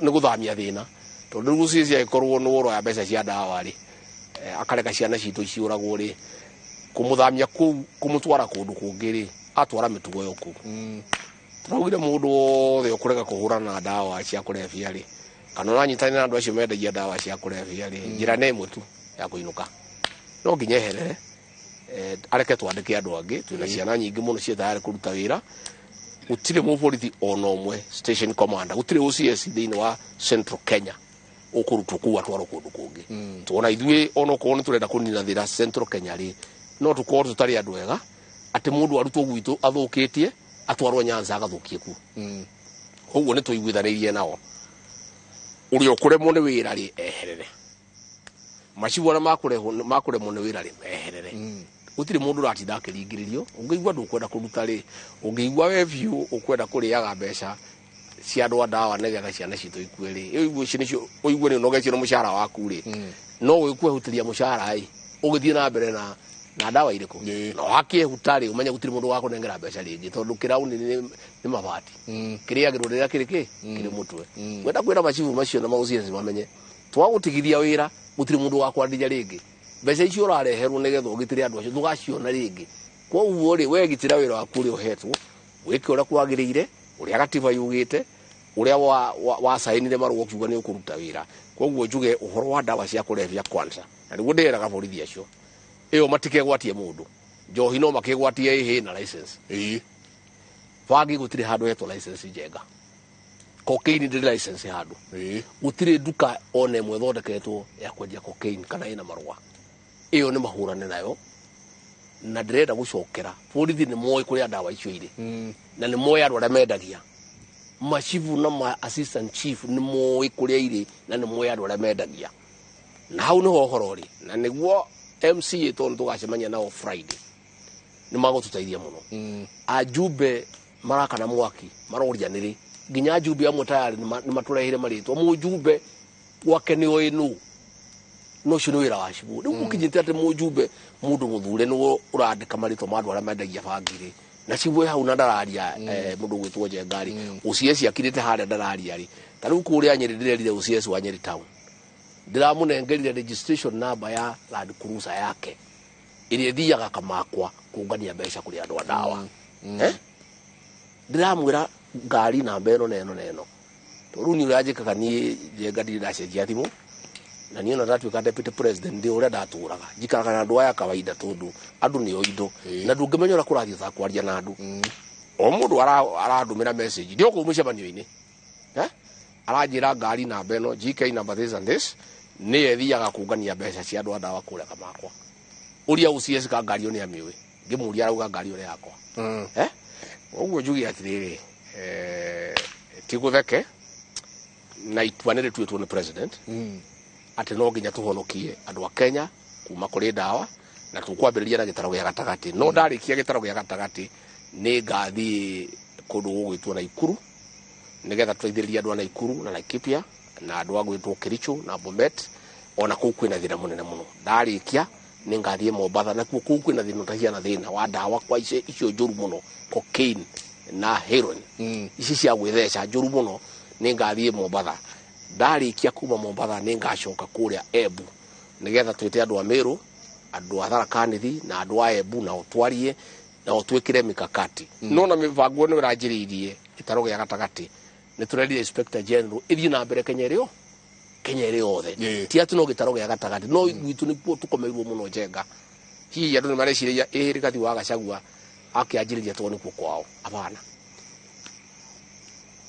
ni guthamia thina tondu OCS ikorwo no woro ya mbeca cia dawa ri akareka ciana citu ciuragwo ri kumuthamia kumutwara kundu kungi ri atwara mitugo yo ku turaugire mundu wothe ukurega kuhurana na dawa cia kurefia ri kana nanyitane na andu acio mendagia dawa cia kurefia ri njira ne imwe tu ya kuinuka no nginyeherere areke twandike andu angi twina ciana nyingi muno cie tayari kuruta wira gutire mu borithi ona omwe station commander gutire OCS thiini wa Central Kenya ukurutwo ku atwaro kundu kungi tuona ithuĩ ona ko ni turenda kunina thira Central Kenya ri no tukorwo tutari andu ega ati mundu arutwo gwitu athukitie atwarwo Nyanza agathukie ku koguo ni tuiguithanirie nao uri okuremwo ni wira ri eherere macibu na makuremwo ni wira ri eherere utire mundu ratinda akiringiririo ungeigwa ndukwenda kuruta ri ungeigwa we view ukwenda kuriaga mbeca cia andu dawa negetha ciana citu ikue ri igwe cinicio uigwe ni nogecio mushara waku ri no wikwe hutiria mushara ai ugithie na mbere na dawa iriku no hakie hutari umenya gutire mundu wako nengera mbeca ringi tondu kirauni ni mabati kiriagirwo rira kiriki kiri mutwe wenda kwira machivu macio na maucia mamenye twagutigithia wira gutire mundu wako andija ringi mbeca icio urareherwo negetha ugitire andu acio tugaciona ringi koguo ri we gitira wira waku ri uhetwo wike ura kwagirire uria gatiba yugite uria wa sainire marwo kiuga ni ukuruta wira koguo njuge uhoro wa dawa cia kurefia kwanza na niguo ndiraga borithi acio iyo matikegwatie mundu njohi no makegwatie ihi na license wagi gutire handu hetwo license njega cocaine ndiri license handu gutire duka ona imwe thondeketwo ya kwendia cocaine kana ina marwa iyo ni mahurane nayo na ndirenda gucokera borithi ni moyo kuria dawa icio ire na ni moyo andu aria mendagia machifu na ma assistant chief ni moyo kuria ire na ni moyo andu aria mendagia na hau niho horo ri na niguo MC tondu tugacemania nao Friday ni magututeithia muno ajumbe maraka na mwaki maroria niri ginya ajumbe amwe tayari ni maturehire maritwa mujumbe wake ni oinu no cio nĩ wĩra wa cibu rĩu ũkinyĩte atĩ mũjumbe mũndũ mũthure nĩguo ũrandĩka marĩtwa ma andũ arĩa mendagia bangi-rĩ na cibu hau na ndararia mũndũ gwĩtwo Njengari OCS akirĩte harĩa ndararia rĩ ta rĩu kũrĩa Nyeri ndĩrerire OCS wa Nyeri town ndiramũnengerire registration number ya Land Cruiser yake ĩrĩa ĩthiaga Kamakwa kũngania mbeca kũrĩ andũ a dawa ndiramwĩra ngari namba ĩno na ĩno rĩu nĩ ũranjĩkaga niĩ Njengari ndacenjia thimũ na niyo natatuika deputy president ndio uria ndaturaga jikaraga na andu aya kawaida tondu andu ni oindo na ndungimenyora kurathio za kwaria na andu o mundu aradumira message ndio kumucemanio-ini arajira ngari namba ino GK number this and this ni ethiaga kungania mbeca cia andu andawa kuria Kamakwa uria OCS ka ngari yo ni amiwe ngimuria arauga ngari yo yakwa oguo njugi atiriri tigutheke na itwanire twetwo ni president ati no nginya tuhonokie andu a Kenya kuma kuri dawa na tukwambiriria na gitaro gya gatagati no ndarikia gitaro gya gatagati ni ngathi kundu gugwitwo Naikuru nigetha twithiriria andu a Naikuru na Laikipia na andu a gwitwo Kericho na Bomet ona kuu kwina thina munene muno ndarikia ni ngathie Mombatha na kuu kwina thina tahia na thina wa dawa kwa icio njuru muno cocaine na heroin ici cia gwitheca njuru muno ni ngathie Mombatha ndarikia kuma Mombatha ni ngacoka kuria Embu nigetha twite andu a Meru andu athara kanithi na andu aebu na otwarie na otwekire mikakati nona mivango no ranjiriirie gitaro gya gatagati ni turedi inspector general ithii na mbere Kenya iri othe ti atu no gitaro gya gatagati no gwitu ni po tukomeirwo muno Njenga hi andu ni mareciria ihirikathi wa Gachagua akianjiriria to ni kuo kwao abana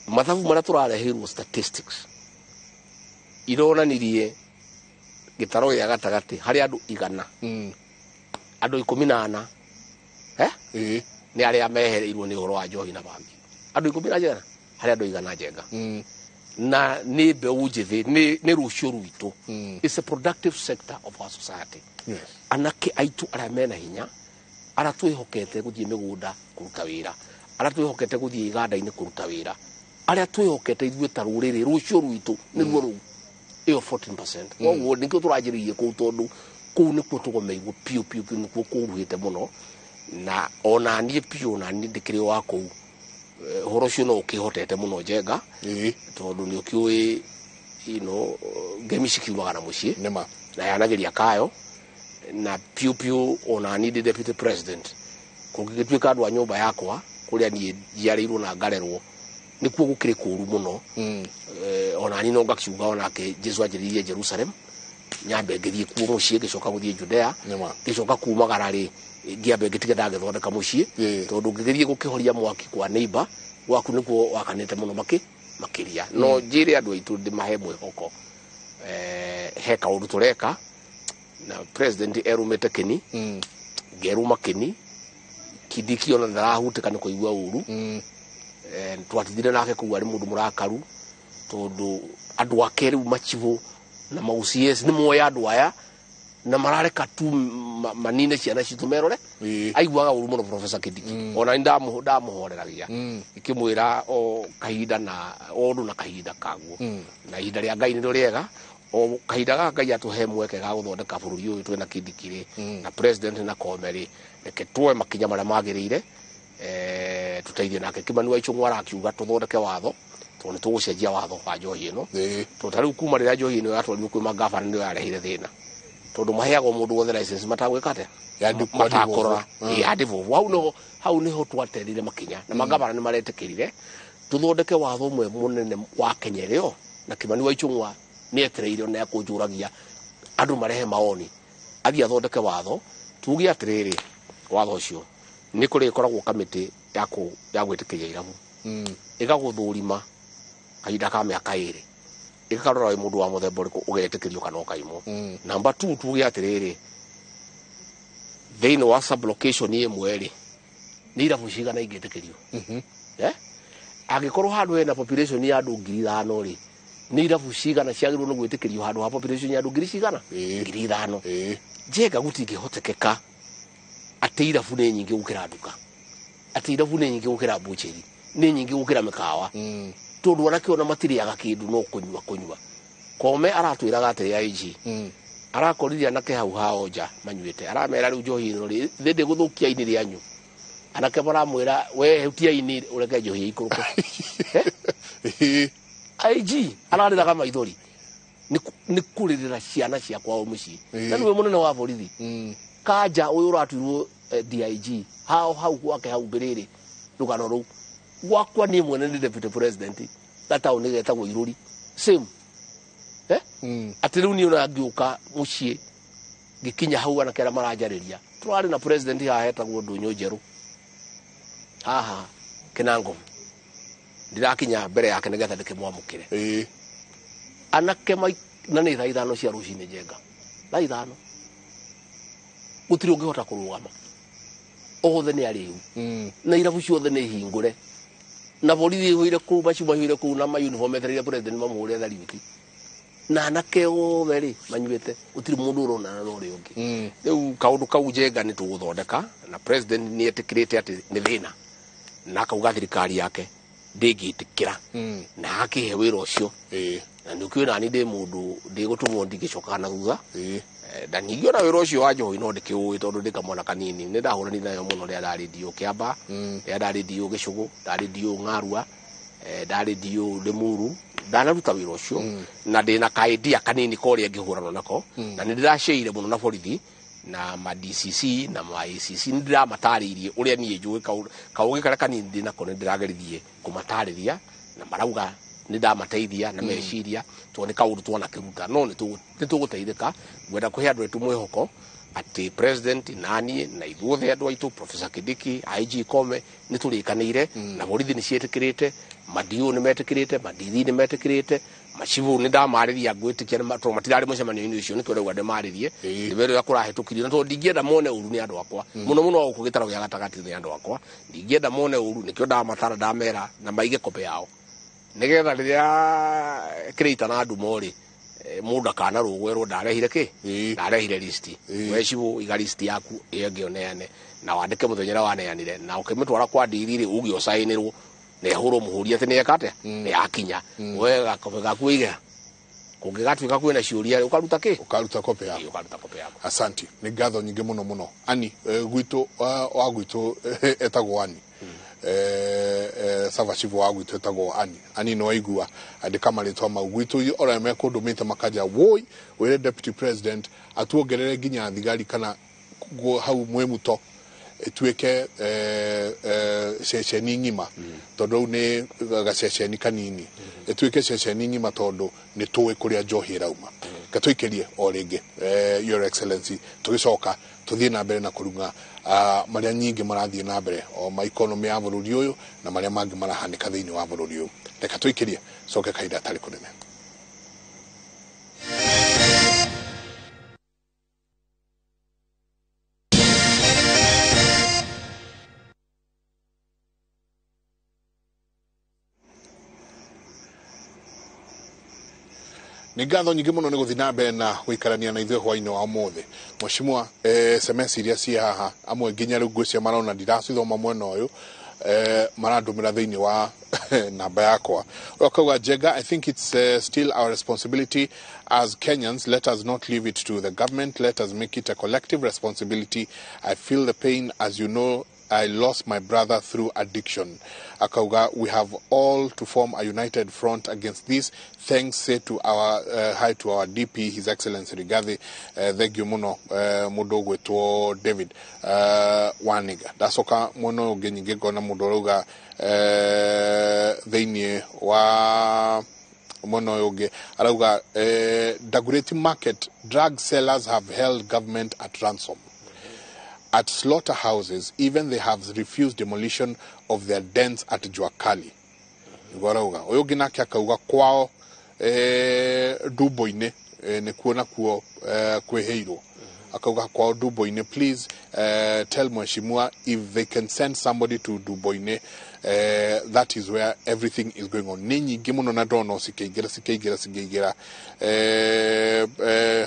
mathabu mara turarehirwo statistics ironanirie gitaro gya gatagati hari andu 100 andu 14 ni aria mehereirwo ni horo wa njohi na bangi andu 14 hari andu 100 Njenga na ni mbeu njithi ni rucio rwitu it's a productive sector of our society anake aitu aria mena hinya ara twihokete guthie migunda kuruta wira ara twihokete guthie iganda-ini kuruta wira aria twihokete ithuĩ ta rũrĩrĩ rucio rwitu ni ruo rũu iyo 14% koguo nikio turanjiririe kuu tondu kuu nikuo tugomeirwo piu nikuo kuruhite muno na ona nie piu na ni ndikiri wa kuu horo cio no ukihotete muno Njenga tondu ni ukiui ngemi cikiumaga na mucii na yanageria kayo na piu ona ni deputy president kungigituika andu a nyumba yakwa kuria ni jiarirwo na ngarerwo nikuo gukiri kuru muno ona ni no ngakiuga ona ke Jesu ajiririe Jerusalem nyambe ngithie kuo mucii gicoka guthie Judea gicoka kumagara ri ngiambe ngitiga ndagethondeka mucii tondu ngigerie gukihoria mwaki kwa neighbor waku nikuo wakanite muno makiria no njire andu aitu ndimahe mwihoko he kaundu tureka na president erumete kini ngeruma kini kidiki ona ndarahutika ni kuigua uru twatithire nake kuwa ari mundu murakaru tondu andu akeri machivu na maucies ni moya andu aya na marareka tu manine ciana citu merore aiguaga uru muno Professor Kidiki ona ndamuhoreragia ikimwira o kahinda na ondu na kahinda kaguo na ihinda ria Ngai ni riega o kahinda ga Ngai atuhe mweke ga guthondeka bururi uyu twina Kidiki na president na Komeri reke tuwe makinya maria magirire tuteithie nake Kimani wa Ichung'wa arakiuga tuthondeke watho tondu tugucenjia watho wa njohi ino tutariu kuma rira njohi ino yatwarirwo kwi magavana ndio yarehire thina tondu maheagwo mundu wothe license matagwikate matakorora yadivo hau niho twaterire makinya na magavana ni maretikirire tuthondeke watho mwe munene wa Kenya rio na Kimani wa Ichung'wa ni etereire na kunjuragia andu marehe maoni athia thondeke watho tugie atiriri watho ucio ni kuri ikoragwo kamiti ya gwitikiria irabu igaguthurima kahinda ka miaka 2 ikarora mundu wa muthemba uriku ugetikirio kana ukaimo number 2 tugie atiriri thĩinĩ wa sublocation imwe ri ni irabu cigana ingitikirio agikorwo handu hena population ya andu 5,000 ri ni irabu cigana ciagirwo no gwitikirio handu ha population ya andu 5,000 Njenga gutingihotekeka ati irabu ni nyingi gukira nduka ati irabu ni nyingi gukira bucheri ni nyingi gukira mikawa tondu anake ona matiriaga kindu no kunywa Kome aratwiraga ati IG arakorithia anake hau haoja manyuite aramera riu njohi ino ri thinde guthukia ini rianyu anake baramwira we hutia ini ureke njohi ikuruko IG arariraga maithori ni kuririra ciana cia kwao mucii na niwe munene wa borithi kanja uyu uratwirwo DIG hau gwake hau mbiriri rugano ru gwakwa ni mwene ni deputy president tata unigetagwo Iruri same ati riu ni ona ngiuka mucii gikinya hau anake ara maranjariria turari na president hahetagwo Ndunyu Njeru aha Kinango ndirakinya mbere yake nigetha ndikimwamukire anake na ni thaa 5 cia rucini Njenga thaa 5 gutiri ungihota kurugama othe ni ariu na irabu ciothe ni hingure na borithi ihwire ku maciumahire ku na ma uniform ethereire president mamuhure thariuti na anake othe ri manyuite gutiri mundu urona na uri ungi riu kaundu kau Njenga ni tuguthondeka na president ni etikirite ati ni thina na akauga thirikari yake ndingitikira na akihe wira ucio na ndukwira ni ndi mundu ndigutumwo ndigicoka na thutha na ningio na wira ucio wa njohi no ndikiui tondu ndikamona kanini ni ndahurani nayo muno ria ndari dio Kiamba ria ndari dio Gicugu ndari dio Ng'arua ndari dio Limuru ndanaruta wira ucio na ndina kaidia kanini koria ngihurana nako na ni ndiraceire muno na borithi na ma DCC na ma ICC ndira mataririe uria nie njui kauge kara kanini ndina ko ndiragerithie kumatariria na marauga ndamateithia na meciria tuone kaundu tuona kiruta no ni tuguteithika gwenda kuhe andu etu mwihoko ati president nani na ithuothe andu aitu Professor Kidiki IG Kome ni turikanire na borithi ni cietikirite madio ni metikirite madithi ni metikirite machivu ni ndamariria gwitikia ni matirari mucemanio-ini ucio ni twirauga ndimaririe ni wero ya kurahitukirie to ndingienda mone uru ni andu akwa muno muno guku gitaro gya gatagati ni andu akwa ndingienda mone uru nikio ndamatara ndamera na maige kope yao nigetha riria kirita na andu mori muda kana rugwerwo ndarehire ki ndarehire list wecibu iga list yaku yenge oneane na wandike muthenyera waneanire na ukimitwara kwa diriri ugi osainirwo ne huro muhuria tene yakate ne akinya wega kope gaku iga kungigatuika kwina ciuria ukaruta ki ukaruta kope yako asanti ni ngatho nyingi muno ani gwitu wa gwitu etagwo ani savachivu wa gwitu etagwo ani no igua andika maritwa magwitu ora me ko domete makaja woi were deputy president atuogerere ginya thigari kana hau mwemuto etueke ceceni ngima tondu ni gaceceni kanini etueke ceceni ngima tondu ni tuwe kuria njohi rauma gatuikerie o ringi your excellency tugicoka tuthie na mbere na kurunga maria nyingi marathie na mbere o ma economy ya bururi uyu na maria mangi marahanika thiini wa bururi uyu reka tuikerie coke kaida tari kunene ni ngatho nyingi muno ni guthina mbere na guikarania na ithuĩ hwainĩ wa ũmũthĩ mheshimiwa SMS iria ci haha amwe nginya rĩu ngwĩcia marona ndiracithoma mwena ũyũ marandũmĩra thĩinĩ wa namba yakwa ukauga Jega, I think it's still our responsibility as Kenyans. Let us not leave it to the government. Let us make it a collective responsibility. I feel the pain. As you know, I lost my brother through addiction. Akauga, we have all to form a united front against this. Thanks say to our hi to our DP, His Excellency Rigathi. Thank you muno mudo gwetwo David Waniga. Dasoka muno genyige gona mudoroga theinie wa muno yoge. Arauga Dagoretti market drug sellers have held government at ransom. At slaughterhouses, even they have refused demolition of their dens at Juakali. Ngorauga oyogina kya kauga kwao Duboine ne kuona kuo kweheiro akauga kwao Duboine. Please tell Mheshimiwa if they can send somebody to Duboine. That is where everything is going on. Ninyi gimuno na dono sikeigira.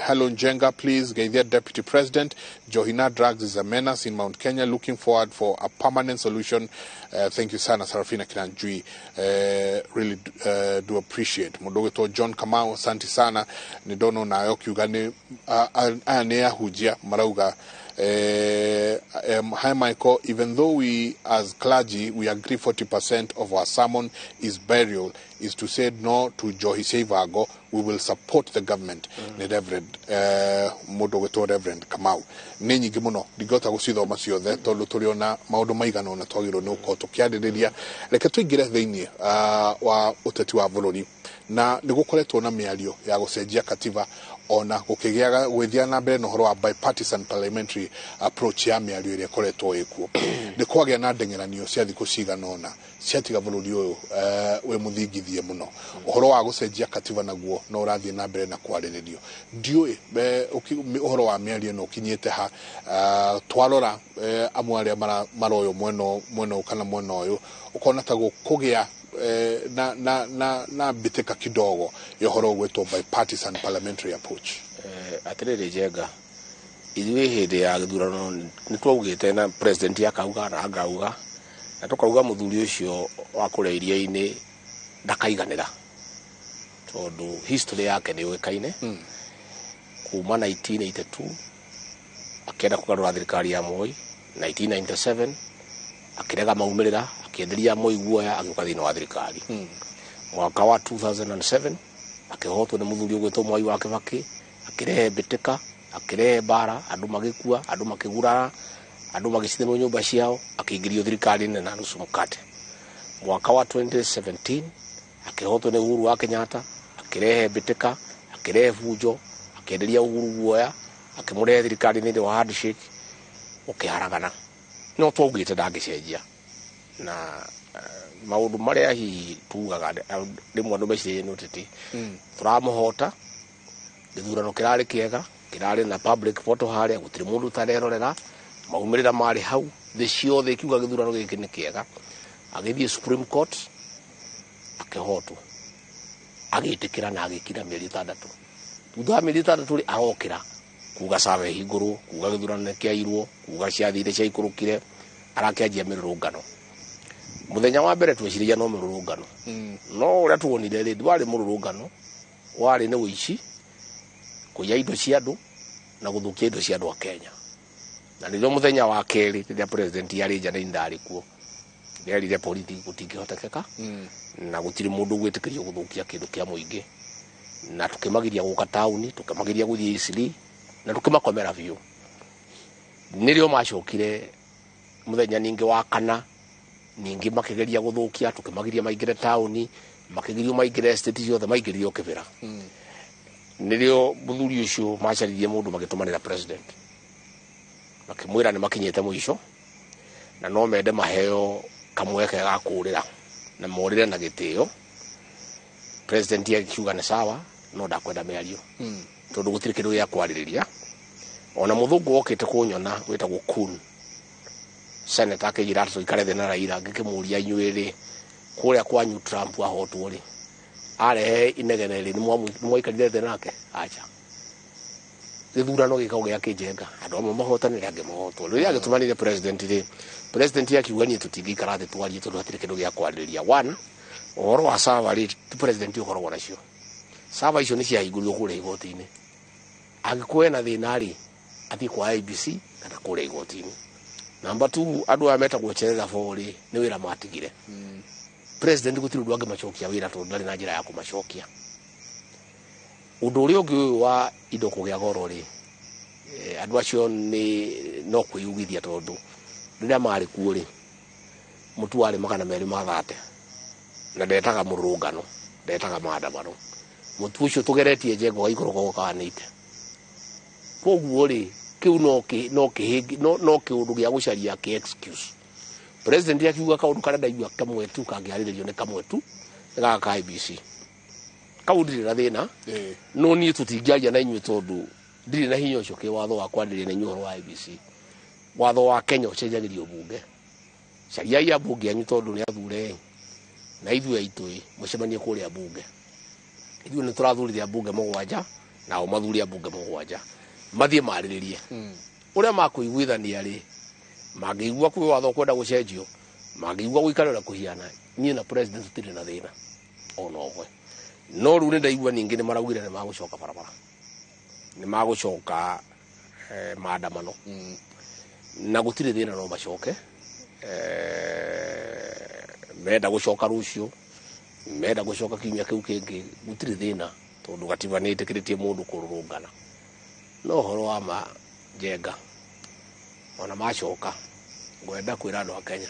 Hello Njenga, please. Gaithia Deputy President. Johina drugs is a menace in Mount Kenya. Looking forward for a permanent solution. Thank you sana Sarafina Kinanjui. Really do appreciate. Modogeto John Kamau, asante sana. Nidono na yoki ugani anea hujia marauga. Hi Michael, even though we as clergy we agree 40% of our sermon is burial, is to say no to Johi Seivago, we will support the government. Ni Reverend Mudogeto Reverend Kamau ninyi gimuno digota gucithoma ciothe tondu turiona maundu maigana na twagirwo ni uko tukiaririria reke tuingire thiini wa uteti wa bururi na nigukoretwo na miario ya gucenjia katiba ona gukigiaga gwithia na mbere no horo wa bipartisan parliamentary approach ya miario iria koretwo ikuo ni kwagia na ndengeranio cia thiku cigana ona ciatiga bururi uyu we muthingithie muno horo wa gucenjia katiba naguo no urathie na mbere na kwariririo ndiui horo wa miario no kinyite ha twarora amwe aria maroyo mweno kana mweno uyu ukona ta gukugia na bitika kidogo yohoro gwetwo bipartisan parliamentary approach. Atiriri Jega ithui hindi ya githurano ni twaugite na president yakauga na angauga na tukauga muthuri ucio wa kureiria ini ndakaiganira tondu history yake ni wekaine kuma 1982 akenda kugarura thirikari ya Moi 1997 akirega maumirira akienderia Moi guoya agiuka thini wa thirikari mwaka wa 2007 akihotwo ni muthuri ugwetwo Mwai wa Kibaki akirehe bitika akirehe bara, andu magikua, andu makigurara, andu magicinirwo nyumba ciao, akiingirio thirikari-inĩ na nusu mukate. Mwaka wa 2017 akihotwo ni Uhuru wa Kenyatta, akirehe bitika, akirehe fujo, akienderia Uhuru guoya, akimurehe thirikari-inĩ wa handshake, ukiharagana. No twaugite ndangicenjia na maundu maria hi tugaga rimwe andu mecirie ni utiti turamuhota githurano kirari kiega, kirari na public photo haria, gutiri mundu utarerorera maumirira mari hau, thi ciothe ikiuga githurano giki ni kiega. Agithie Supreme Court akihotwo, agitikira na agikira mieri 6. Thutha mieri 6 arokira kuga sawe hinguru, kuga githurano ni kiairwo, kuga ciathire cia ikurukire, arakianjia mirurungano. Muthenya wa mbere tweciria no mirurungano, no uria tuonire ri ndwari mirurungano, wari ni wici, kuiya indo cia andu na guthukia indo cia andu a Kenya. Na ndio muthenya wa keri riria president yari nja ni ndari kuo, nderire politiki gutingihotekeka na gutiri mundu gwitikirio guthukia kindu kia muingi, na tukimagiria guka tauni, tukimagiria guthie Isili, na tukimakomera biu. Nirio macokire muthenya ningi wa kana, ningi makigeria guthukia, tukimagiria maingire tauni, makigeria maingire estate ciothe, maigirio kibira. Nirio muthuri ucio macaririe mundu magitumanira president, makimwira ni makinyete muico na no mende maheo kamweke ga kurira na morire na gitio. President akiuga ni sawa, no ndakwenda miario tondu gutiri kindu gia kwaririria. Ona muthungu okite kunyona witagwo Kun, senator akijira tuikare thina Raila, ngikimuria inyuiri kuria kwanyu Trump ahotwo ri arehe inegene ri ni mwaikarire thina nake. Acha githurano gikao gia kijenga, andu amwe mahotanire ange mahotwo. Riria agitumanire president ri, president yakiuga ni tutingikara thi twarie tondu hatire kindu gia kwaririria. One, uhoro wa sawa ri president ukoragwo nacio, sawa icio ni ciahingũrio kuria igoti-ini. Agikwena thina ri athi kwa IBC kana kuria igoti-ini. Number 2, andu aya metagwo cherera bori ni wira matigire. President gutiri ndu ange macokia wira tondu ndari na njira ya kumacokia. Undu uria ungi wa indo kugia goro ri, andu acio ni no kwiyugithia tondu riria mari kuo ri mutu wari 230 na ndetaga murungano, ndetaga maandamano. Mutu ucio tugeretie njengo wa iguru gokanite. Koguo ri kiu no kiundu gia gucaria ki excuse. President akiuga kaundu kana ndaigua kamwe tu kangiariririo ni kamwe tu ga ka IBC. Kaundire na thina no ni tutingiaria na inyuĩ tondu ndiri na hinya ucio ki watho wa kwandiria na inyuĩ wa IBC. Watho wa Kenya ucenjagirio bunge, caria ya bunge anyu tondu ni athure na ithuĩ aitũ mucemanie kuria bunge. Ithuĩ ni turathurithia bunge 7 na o mathuria bunge 7 mathie mariririe uria makuiguithania ri, mangĩigua kwĩ watho kwenda gucenjio, mangĩigua guikarĩra kuhiana. Niĩ na president tutire na thina ona omwe, no riu ni ndaigua ningi ni maraugire ni magucoka barabara, ni magucoka maandamano na gutire thina no macoke. Menda gucoka rucio, menda gucoka kiumia kiu kingi, gutire thina tondu gatiba ni itikiritie mundu kururungana. No horo wa ma jenga ona macoka ngwenda kwira andu a Kenya,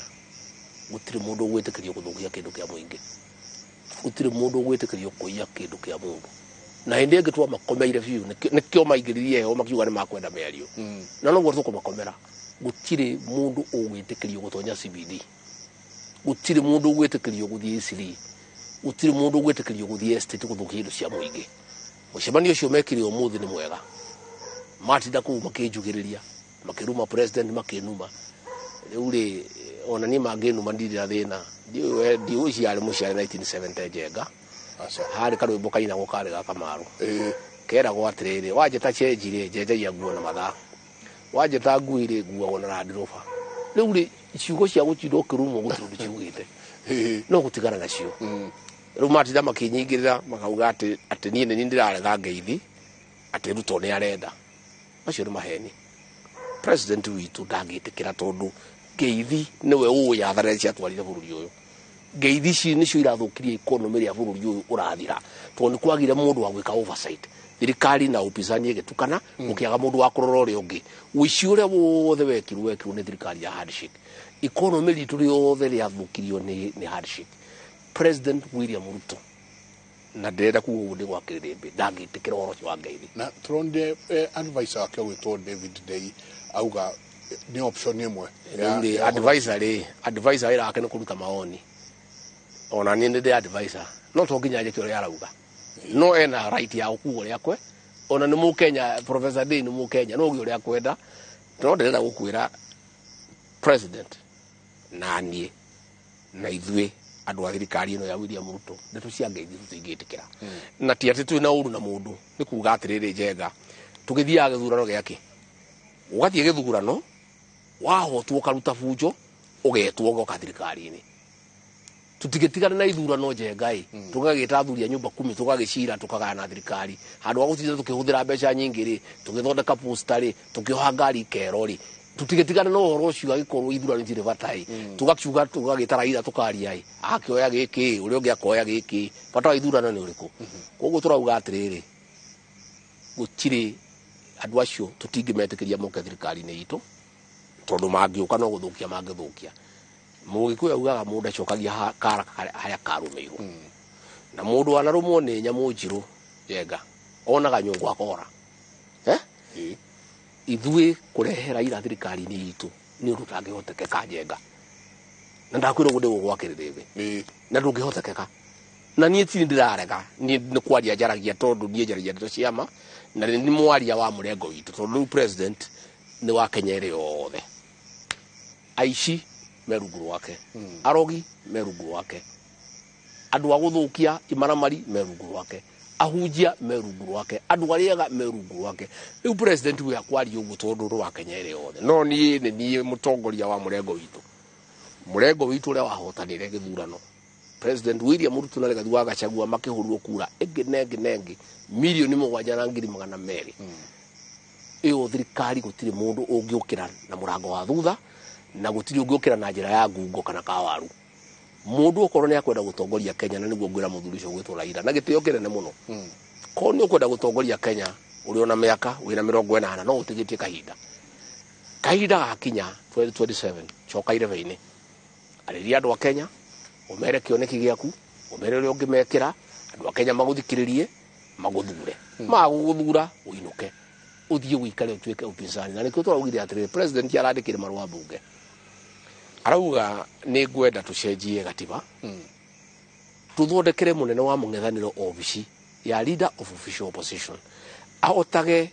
gutire mundu gwitikirio guthukia kindu kia muingi, gutire mundu gwitikirio kuiya kindu kia mundu. Na hindi ingi twa makomeire biu nikio maigiririe ho makiuga ni makwenda miario, na no gurtu kumakomera. Gutire mundu ugwitikirio gutonya CBD, gutire mundu ugwitikirio guthie Isili, gutire mundu ugwitikirio guthie estate guthukia indo cia muingi. Mucemanio ucio mekire umuthi ni mwega, matinda kuu makijugiriria, makiruma president makinuma. Riu ri ona ni manginuma ndirira thina, ndi uciari muciari 1970 jenga hari karwimbo kaina gukari ga Kamaru kera gwatiriri wajeta chenjire jejeia nguo na mathaa, wajeta nguire nguo ona Land Rover. Riu ri ciugo cia gutinda kirumo gutindu ciugite no gutigara nacio. Riu matinda makinyingirira makauga ati nie ni ndirarega ngeithi ati Ruto ni arenda. Acio ni maheni. President witu ndangitikira tondu ngeithi niwe uya thareci atwarire bururi uyu. ngeithi ici nicio irathukirie economy ya bururi uyu urathira to ni kwagire mundu wa gwika oversight thirikari na upinzani igitukana ukiaga mundu wa kurora uri ungi wici uria wothe wekirwo ni thirikari ya handshake economy ritu riothe riathukirio ni handshake. President William Ruto na ndenda kuuga ndi gwakiririmbi ndangitikira horo wa ngeithi na turonde advisor wake witwo David Day auga ni option imwe ya advisor ira akene kuruta maoni ona ni ndi advisor no to nginya nje kyo arauga no ena right ya ukuo riakwe ona ni Mukenya Professor Day ni Mukenya no gyo riakwenda no ndenda gukwira president na nie na ithwe andu a thirikari ino ya William Ruto ndeto cia ngeithi tutingitikira na ti ati twina uru na mundu ni kuga atiriri Njenga tugithia githurano giake ugathie githurano wahotwo karuta fujo ugetwo goka thirikari-ini tutigitigana na ithurano Njenga tugagita thuria nyumba 10 tugagicira tukagana thirikari handu wa gutinda tukihuthira mbeca nyingi ri tugithondeka poster ri tukioha ngari kero ri tutigitigana no horo ucio agikorwo ithurano njire batai tugakiuga tugagita Raila tukaria akioya giki uri ungi akoya giki bata ithurano ni uriku koguo turauga atiriri gutiri andu acio tutingimetikiria moke thirikari-ini itu tondu mangiuka no guthukia mangithukia Mugikuyu augaga mundu acokagia kara haria karumeirwo na mundu anarumwo ni nyamu njiru Njenga onaga nyungu akora ithue kurehera ira thirikari-ini itu ni undu tangihotekeka Njenga na ndakwira gundi gugwakiririmbi na ndungihotekeka na nie tiri ndirarega ni kwaria njaragia tondu nie njaragia ndeto ciama na ni mwaria wa murengo witu tondu president ni wa Kenya yothe aici merungu wake arogi merungu wake andu a guthukia imaramari merungu wake ahunjia merungu wake andu ariega merungu wake riu president we akwari uguo tondu wa Kenya yothe no ni mutongoria wa murengo witu ria wahotanire githurano President William Ruto na Rigathi wa Gachagua makihurwo kura nengi milioni 7,200 iyo thirikari gutiri mundu ungiukira na murango wa thutha na gutiri ungiukira na njira ya ngungo kana kawaru mundu okorwo ni akwenda gutongoria Kenya na niguo ngwira muthuri ucio gwitwo Raila na gitio kinene muno ko ni ukwenda gutongoria Kenya uri ona miaka wina 40 no utigitie kahinda gakinya 2027 choka ireveini ariria andu a Kenya umere kioneki giaku umere uri ungimekira andu a Kenya maguthikiririe maguthure maguguthura uinuke uthie wikare utuike upinzani na nikio turaugire atire president arandikire marua bunge arauga ni ngwenda tucenjie gatiba tuthondekere munene wa mung'ethaniro obici ya leader of official opposition ahotage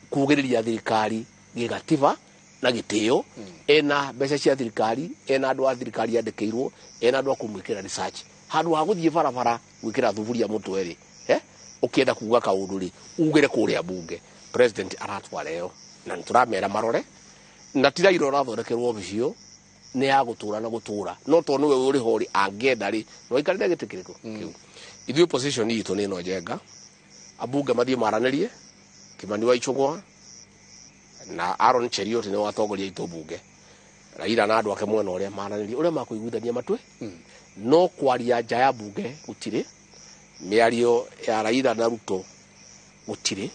kugiriria thirikari gigatiba na gitio ena mbeca cia thirikari ena andu a thirikari andikirwo ena andu a kumwikira research handu ha guthie barabara gwikira thuburia mutwe ri ukienda kuga kaundu ri ugire kuria bunge president aratwara yo na nturamera marore na tira irora thondekerwo obicio ni ya gutura na gutura no to niwe uri hori angenda ri no ikarire gitikiriko kiu ithu opposition itu ni no Njenga abunge mathie maranirie Kimani wa Ichung'wa na Aaron Cheriot ni watongoria itu bunge Raila na andu ake mwena uria maranirie uria makuiguithania matwe no kwaria nja ya bunge gutire miario ya Raila na Ruto gutire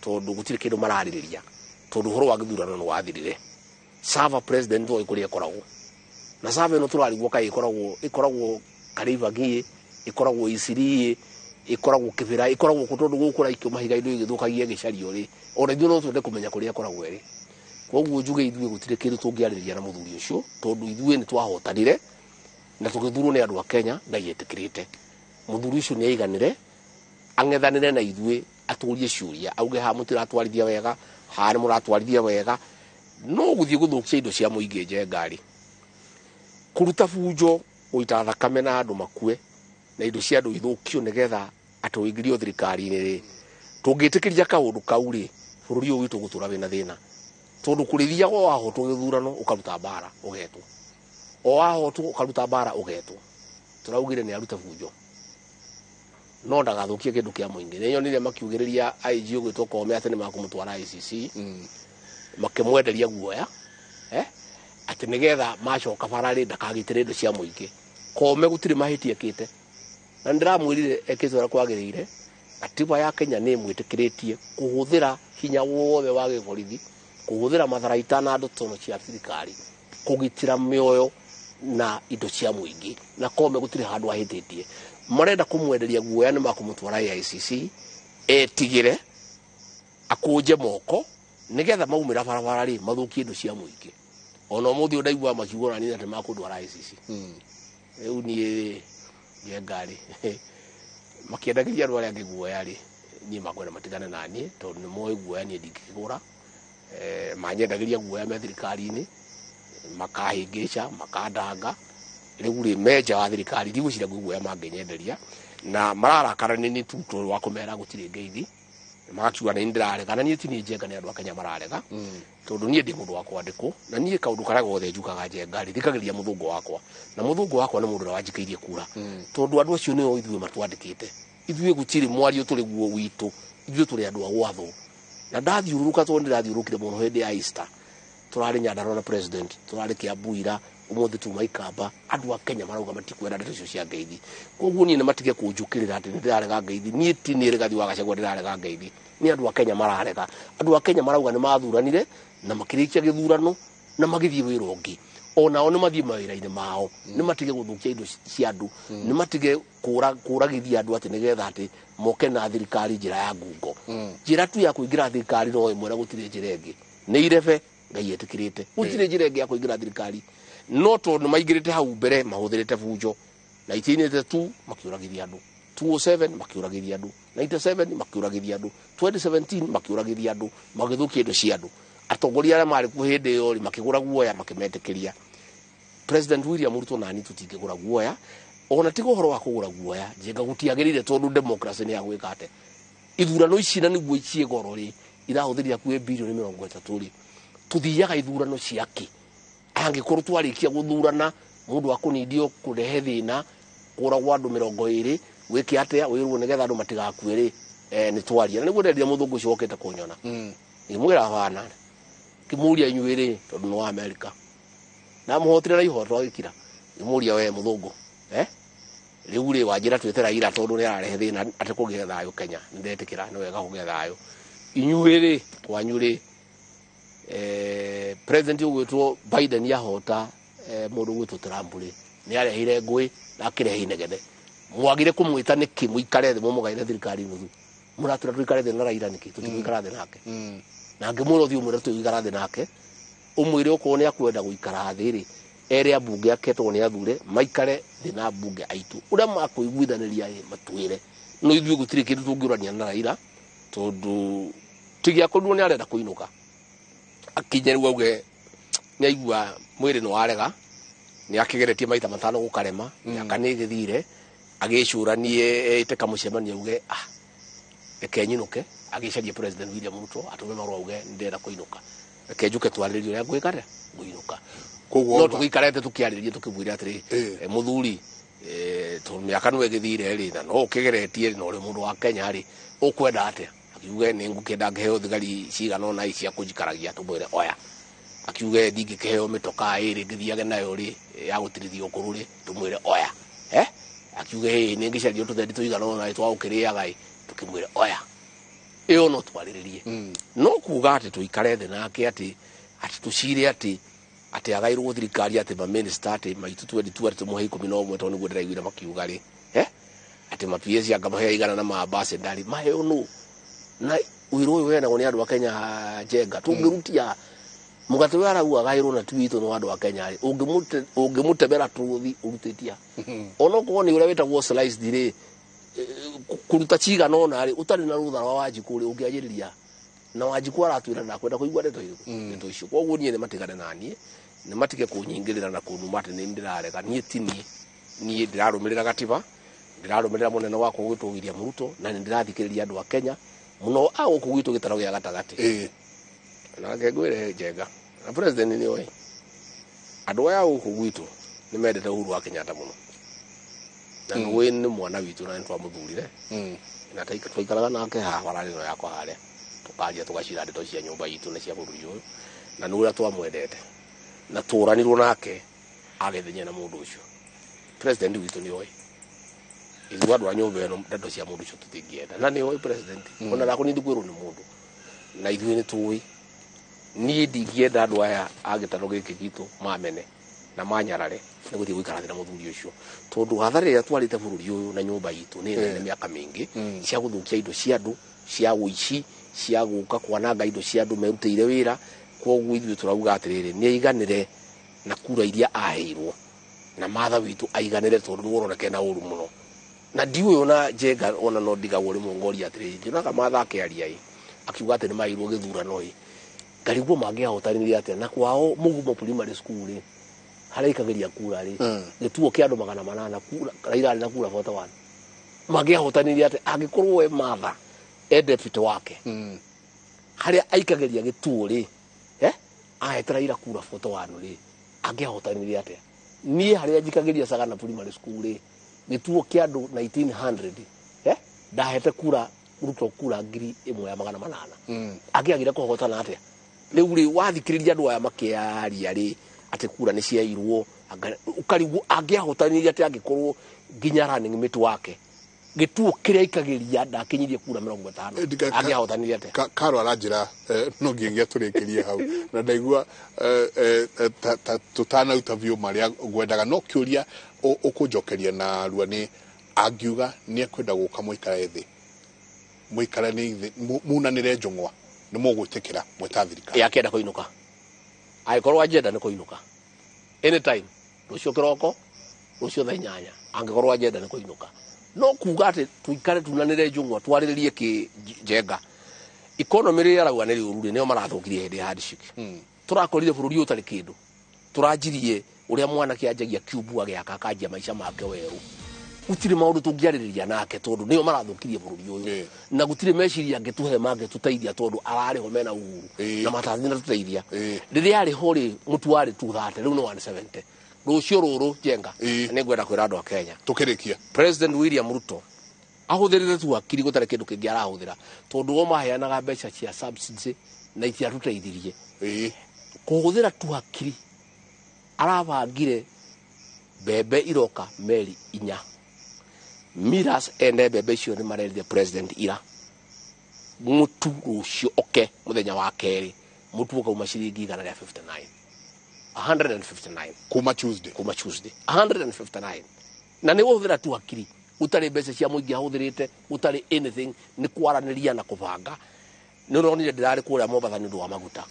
tondu gutire kindu maraririria tondu horo wa githurano no wathirire sava president oi kuria koragwo na sava no turarigwo kai ikoragwo kariva gie ikoragwo Isiri ikoragwo Kibira ikoragwo kutondu gukura ikyo mahiga indo igithukagia gicario ri ona ithu no twende kumenya kuria koragwo ri koguo njuge ithuĩ gutire kindu tungiaririria na muthuri ucio tondu ithuĩ ni twahotanire na tugithurwo ni andu a Kenya na yetikirite muthuri ucio ni aiganire ang'ethanire na ithuĩ aturie ciuria auge ha mutiratwarithia wega ha ni muratwarithia wega no guthie guthukia indo cia muingi Njenga ri kuruta fujo uita thakame na andu makue na indo cia andu ithukio nigetha atuingirio thirikari-ini ri tungitikiria kaundu kau ri bururi uyu witu gutura wina thina tondu kurithia go wahotwo githurano ukaruta bara ugetwo o wahotwo ukaruta bara ugetwo turaugire ni aruta fujo no ndagathukie kindu kia muingi ni nyonire makiugiriria IG ugwitwo Kome ati ni makumutwara ICC makimwenderia guoya ati nigetha macoka barari ndakagitire indo cia muingi kome gutire mahiti ekite na ndiramwirire ekizora kwagirire atiba ya Kenya ni mwitikiretie kuhuthira hinya wothe wa giborithi kuhuthira matharaita na andu tono cia thirikari kugitira mioyo na indo cia muingi na kome gutire handu ahititie marenda kumwenderia guoya ni makumutwara ICC etigire akuje moko nigetha maumira barabara ri mathukie indo cia muingi ona muthi ndaigua makiugora ni ate makundwara ICC eu ni ngari makiendagiria andu aria angi guoya ri ni makwenda matigane nani tondu ni moyo guoya ni ndingikigura manyendagiria guoya me thirikari-ini makahingica makandanga riu ri meja wa thirikari ndigwicira guoya mangenyenderia na mararakara ni tuto wa kumera gutire ngeithi magakiuga ni ndirarega na nie ti ni njenga ni andu a Kenya mararega tondu nie ndi mundu wa kwandikwo na nie kaundu karia gothe njukaga njenga thikagiria muthungu wakwa na muthungu wakwa ni mundu wanjikairie kura tondu andu acio nio ithuĩ matwandikite ithuĩ gutire mwario turi guo witu ithuĩ turi andu a gwatho na ndathiururuka tondu ndirathiurukire muno hindi ya Easter turari Nyandarua na president turari Kiambuira umuthi tu Maikamba andu a Kenya marauga matikwenda ndeto icio cia ngeithi koguo nie ni matige kunjukirira ati ndirarega ngeithi nie ti ni rigathi wa Gachagua ndirarega ngeithi ni andu a Kenya mararega andu a Kenya marauga ni mathuranire na makirikia githurano na magithie wira ungi onao ni mathie mawira-ini mao ni matige guthukia indo cia andu ni matige kuragithia andu ati nigetha ati moke na thirikari njira ya ngungo njira tu ya kuingira thirikari no imwe na gutire njira ingi ni irebe ngai etikirite gutire njira ingi ya kuingira thirikari no tondu maingirite hau mbere mahuthirite bunjo 1982 makiuragithia andu 207 makiuragithia andu 97 makiuragithia andu 2017 makiuragithia andu magithukia indo cia andu atongoria aria mari ku hindi iyo makigura guoya makimetekeria President William Ruto nani tutingigura guoya ona tigo horo wa kugura guoya njenga gutiagirire tondu democracy ni ya gwikate ithurano ici na niguo icie goro ri irahuthiria ku bilioni 30 ri tuthiaga ithurano ciaki angikorwo twarikia guthurana mundu akunidio kurehe thina kura gwa andu 20 wiki atia wirwo nigetha andu matigakuire ni twaria na niguo ndendia muthungu ucio okete kunyona imwira bana kimuria inyuire tondu no America na muhotire na ihoto agikira imuria we muthungu riu ri wanjira twetera ira tondu ni ararehe thina ate kugia thayo Kenya ndetikira no wega kugia thayo inyuire wanyure president ugwitwo Biden yahota mundu gwitwo Trump ri ni arehire ngui na akirehe inegene mwagire kumwita niki muikare the mugaire thirikari nuthu muratura tuikare the na Raila niki tutikara the nake na ngimuno thi umwire tuikara the nake umwire uko ni akwenda guikara thi ri ere bunge aketwo ni athure maikare the na bunge aitu uria makuiguithaniria matwire no ithuĩ gutire kindu tungiurania na Raila tondu tigia kondu ni arenda kuinuka akinyerwa uge ni aigua mwiri no arega ni akigeretie maita matano gukarema yakani githire agicuranie ite kamucemania uge ekenyinuke agicaria President William Ruto atume marwa uge ndenda kuinuka ekejuke twaririo ya gwikare guinuka koguo no tugikarete tukiaririe tukibwira atiri muthuri to miaka no egithire ri na no ukigeretie no ri mundu wa Kenya ri ukwenda atia akiuge ni ngukenda ngeheo thigari cigano na icia kunjikaragia tumwire oya akiuge ndingikeheo mitoka iri ngithiage nayo ri ya gutirithio kururi tumwire oya akiuge ni ngicario tuthendi tuigano na twa ukiriaga tukimwire oya iyo no twariririe no kuga ati tuikare the nake ati tucire ati agairwo thirikari ati ma minister ati maitu 22 ati tumuhe 11 tondu niguo ndiraiguira makiuga ri ati mapiesi angamahe igana na maambassador maheo no na wiro uyu wena ngoni andu a Kenya jenga tungirutia mugate wara u agairwo na twito no andu a Kenya ri ungimutebera tuthi urutitia ono ko ni ure weta wo slice dire kuruta chiga no na ri utari na rutha wa Wanjiku ri ungiajiriria na Wanjiku aratwira na kwenda kuigwa ndeto icio koguo nie ne matigane nani ne matige kunyingirira na kunuma ati ni ndirarega nie tini nie ndirarumirira gatiba ndirarumirira munene wako gwitwo William Ruto na ndirathikiriria andu a Kenya muno ago kugwitwo gitaro gya gatagati na ngegwire jenga na president ni oi andu aya ukugwitwo ni mendete Uhuru wa Kenyatta muno na we ni mwana witu na ntwa muthurire na taika twaikaraga nake ha warari no yakwa haria tukaria tugacira ndeto cia nyumba yitu na cia bururi uyu na nura twamwendete na turanirwo nake agethenya na mundu ucio president witu ni oi izwadu anyombe no ndado cia mundu cio tutingienda na ni oi president ona rako ni ndigwiru ni mundu na ithuĩ nĩ tũĩ niĩ ndingĩenda andũ aya a gĩtarũ gĩkĩ gitũ mamene na manyarare nĩ gũthiĩ gũikara na mũthuri ũcio tondũ hathara ĩrĩa twarĩte bũrũri ũyũ na nyũmba itũ nĩ nene mĩaka mĩingĩ cia gũthũkia indo cia andũ cia ũici cia gũka kwananga indo cia andũ merutĩire wĩra koguo ithuĩ tũrauga atĩrĩrĩ nĩ aiganĩre na kura iria aheirwo na matha witũ aiganĩre tondũ nĩ woroneke na ũru mũno na ndiũĩ ona Njenga ona no ndigagwo rĩmwe ngoria atĩrĩrĩ ndionaga matha akĩaria akiuga atĩ nĩ mairwo gĩthurano ngarigwo mangĩahotanĩire atĩa na kwao Mũgumo primary school harĩa ikagĩria kura gĩtuo kĩa andũ 800 kura Raila na kura 41 mangĩahotanĩire atĩa angĩkorwo we matha deputy wake harĩa aikagĩria gĩtuo ahete Raila kura 41 angĩahotanĩire atĩa niĩ harĩa njikagĩria Sagana primary school gĩtuo kĩa andũ 1900 ndahete kura Ruto kura 1,800 angĩagire kũhotana atĩa rĩu wathikĩrĩria andũ aya makĩaria atĩ kura nĩ ciairwo ũkarigwo angĩahotanĩire atĩa angĩkorwo nginya running mate wake gĩtuo kĩrĩa aikagĩria ndakinyirie kura 50 angĩahotanĩire atĩa Karo aranjĩra no ngĩngĩa tũrĩkĩrie hau na ndaigua tũtanauta biũ marĩa ngwendaga no kĩũria ũkũnjokeria na rua nĩ angiuga nĩ ekwenda gũka mũikare thĩ mũikare nĩ munanĩre njong'wa nĩ mũgwĩtĩkĩra mweta thirikari akĩenda kũinũka angĩkorwo agenda nĩ kũinũka anytime rũciũ kĩroko rũciũ thaa 8 angĩkorwo agenda nĩ kũinũka no kuga atĩ tuikare tunanĩre njong'wa twarĩrĩrie kĩ Njenga economy rĩrĩa arauga nĩ rĩũru nĩo marathũkirie hĩndĩ ya handshake tũrakorire bũrũri ũtarĩ kĩndũ tũranjirie ũrĩa mwana kĩanjagia cube agĩaka akanjia maica make werũ gũtirĩ maũndũ tũngĩarĩrĩria nake tondũ nĩo marathũkirie bũrũri ũyũ na gũtirĩ meciria angĩtũhe mangĩtũteithia tondũ ararĩho mena uhuru na matathi na tũteithia rĩrĩa arĩ ho mũtu warĩ 230 rĩu nĩ 170 rũciũ rũrũ Njenga nĩ ngwenda kwĩra andũ a Kenya tũkĩrĩkia President William Ruto ahũthĩrĩte tu akiri gũtarĩ kĩndũ kĩngĩ arahũthĩra tondũ o maheanaga mbeca cia subsidy na itiatũteithirie kũhũthĩra tu akiri arabangire mbembe iroka meri 4 Miras ende mbembe icio nĩ marerire president ira mũtu rũciũ mũthenya wa kerĩ mũtu ũkauma ciringi 159 kuma Tuesday 159 na nĩ ũhũthĩra tu akiri utarĩ mbeca cia mũingĩ ahũthĩrĩte utarĩ anything nĩ kwaranĩria na kũbanga nĩ ũronire ndĩrarĩ kũrĩa Mombasa nĩ ũndũ wa maguta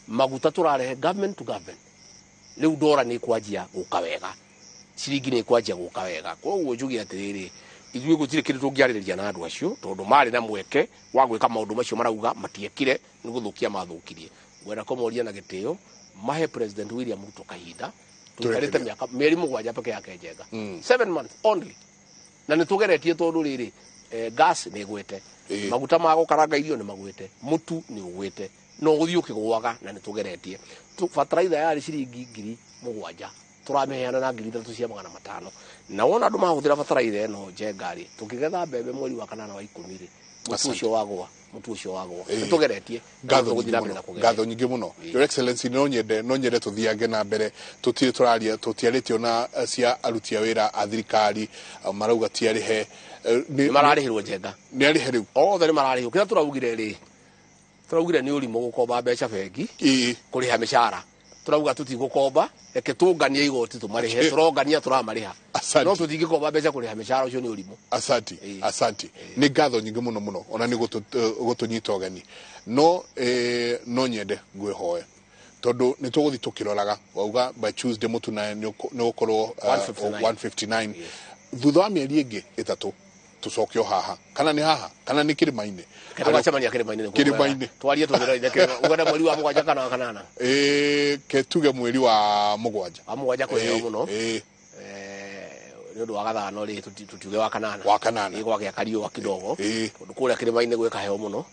maguta tũrarehe government to government rĩu ndora nĩ kwanjia gũka wega ciringi nĩ kwanjia gũka wega koguo njuge atĩrĩrĩ ithuĩ gũtirĩ kĩndũ tũngĩarĩrĩria na andũ acio tondũ marĩ na mweke wa gwĩka maũndũ macio marauga matiekire nĩ gũthũkia mathũkirie ngwenda kũmoria na gĩtĩo mahe President William Ruto kahinda tuikarĩte mĩaka mĩeri 7 peke yake Njenga 7 months only na nĩ tũgeretie tondũ rĩrĩ gas nĩ gwete maguta ma gũkaranga irio nĩ magwete mũtu nĩ ũgwete no gũthiĩ ũkĩgwaga na nĩ tũgeretie fertilizer yarĩ ciringi 7,000 tũrameheana na 3,000 cia 500 na wona andũ mahũthĩra fertilizer ĩno Njenga tũkĩgetha mbembe mweri wa 8 wa 10 mũtu ũcio wagwa nĩ tũgeretie ngatho nyingĩ mũno Your Excellency no nyende tũthiange na mbere tũtiarĩtio na cia aruti a wĩra a thirikari marauga tiarĩhe mararĩhĩrwo Njenga nĩ arĩhe rĩu othe nĩ mararĩhĩrwo kĩrĩa tũraugire nĩ ũrimũ gũkomba mbeca bengi kũrĩha mĩcara turauga tutigũkomba reke tũnganie igoti tũmarĩhe tũrongania tũramarĩha no tũtingĩkomba mbeca kũrĩha mĩcara ũcio nĩ ũrimũ asante nĩ ngatho nyingĩ mũno ona nĩ gũtũnyita ũgeni no nyende ngwĩhoe tondũ nĩ tũgũthiĩ tũkĩroraga wauga by Tuesday mũtu na nĩ ũkorwo 159 thutha wa mĩeri ĩngĩ 3 tucokio haha kana nĩ haha kana nĩ kĩrĩma-inĩ tũgacemania kĩrĩma-inĩ twarie tũgĩra ugana mweri wa 7 kana wa 8 ketuge mweri wa 7 kwĩheo mũno nĩ ũndũ wa gathano tutiuge wa 8 gwagĩa kariũa kidogo tondũ kũrĩa kĩrĩma-inĩ gwĩkaheo mũno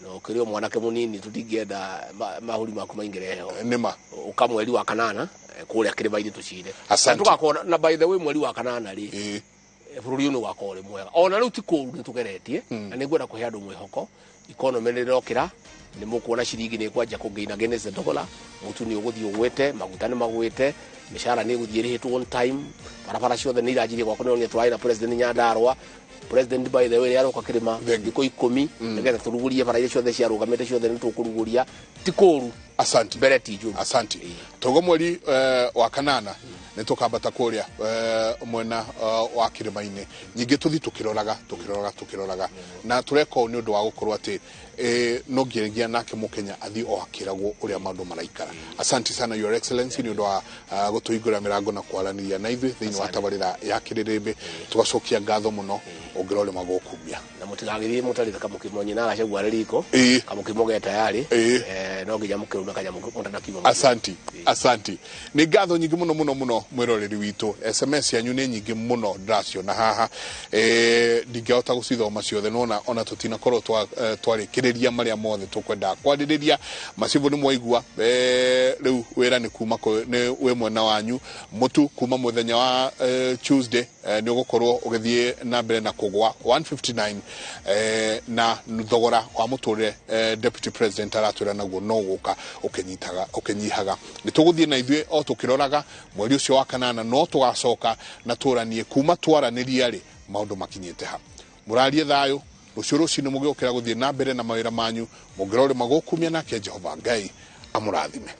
no kĩrĩo mwanake mũnini tutingĩenda mahuri maku maingĩre heho nĩma ũka mweri wa 8 kũrĩa kĩrĩma-inĩ tũcire tũgakona na by the way mweri wa 8 bururi uno gwako ri mwega ona riu ti kuru ni tugeretie na ni gwenda kuhe andu mwihoko economy ni rokira ni mukuona ciringi ni kwanja kungeina genese dogola mutu ni uguthii ugwete maguta ni magwete mishara ni guthii rihitwo on time barabara ciothe ni irajirie gwako ni turai na president Nyandarua president by the way aroka kirima ndiko 10 nigetha turugurie bara ciothe cia rugamite ciothe ni tukuruguria ti kuru. Asante bereti ju asante togo mweri wa kanana ni tukambata kuria mwena wa kirimaine nyingi tuthi tukiroraga na tureko ni undu wa gukorwa ati no ngirigia nake mukenya athi o akiragwo uria mandu maraikara. Asante sana your excellency ni undu wa gutuigura mirango na kwaraniria na ithui thiini wa tabarira ya Kiririmbi tugacokia ngatho muno ungirore magokumia na mutigagithie mutarite kamukimonyi na gacagwa riko kamukimoge tayari no nginya mukiruna kanya mutanakiwa. Asante ni ngatho nyingi muno mwiroreri witu SMS yanyu ni nyingi muno ndacio na haha ndingehota gucithoma ciothe nona ona tutina korwo twarikiriria maria mothe tukwenda kwaririria macivo ni mwaigua riu wira ni kuma ni we mwena wanyu mutu kuma muthenya wa Tuesday ni ugukorwo ugithie na mbere na kugwa 159 na thogora wa muture deputy president aratwira naguo no guka ukinyihaga nituguthie na ithue o tukiroraga mweri ucio wa kanana no tugacoka na turanie kuma twaraniria ri maundu makinyite ha murarie thayo rucio ni mugiokira guthie na mbere na mawira manyu mungirore magokumia nake Jehova Ngai amurathime.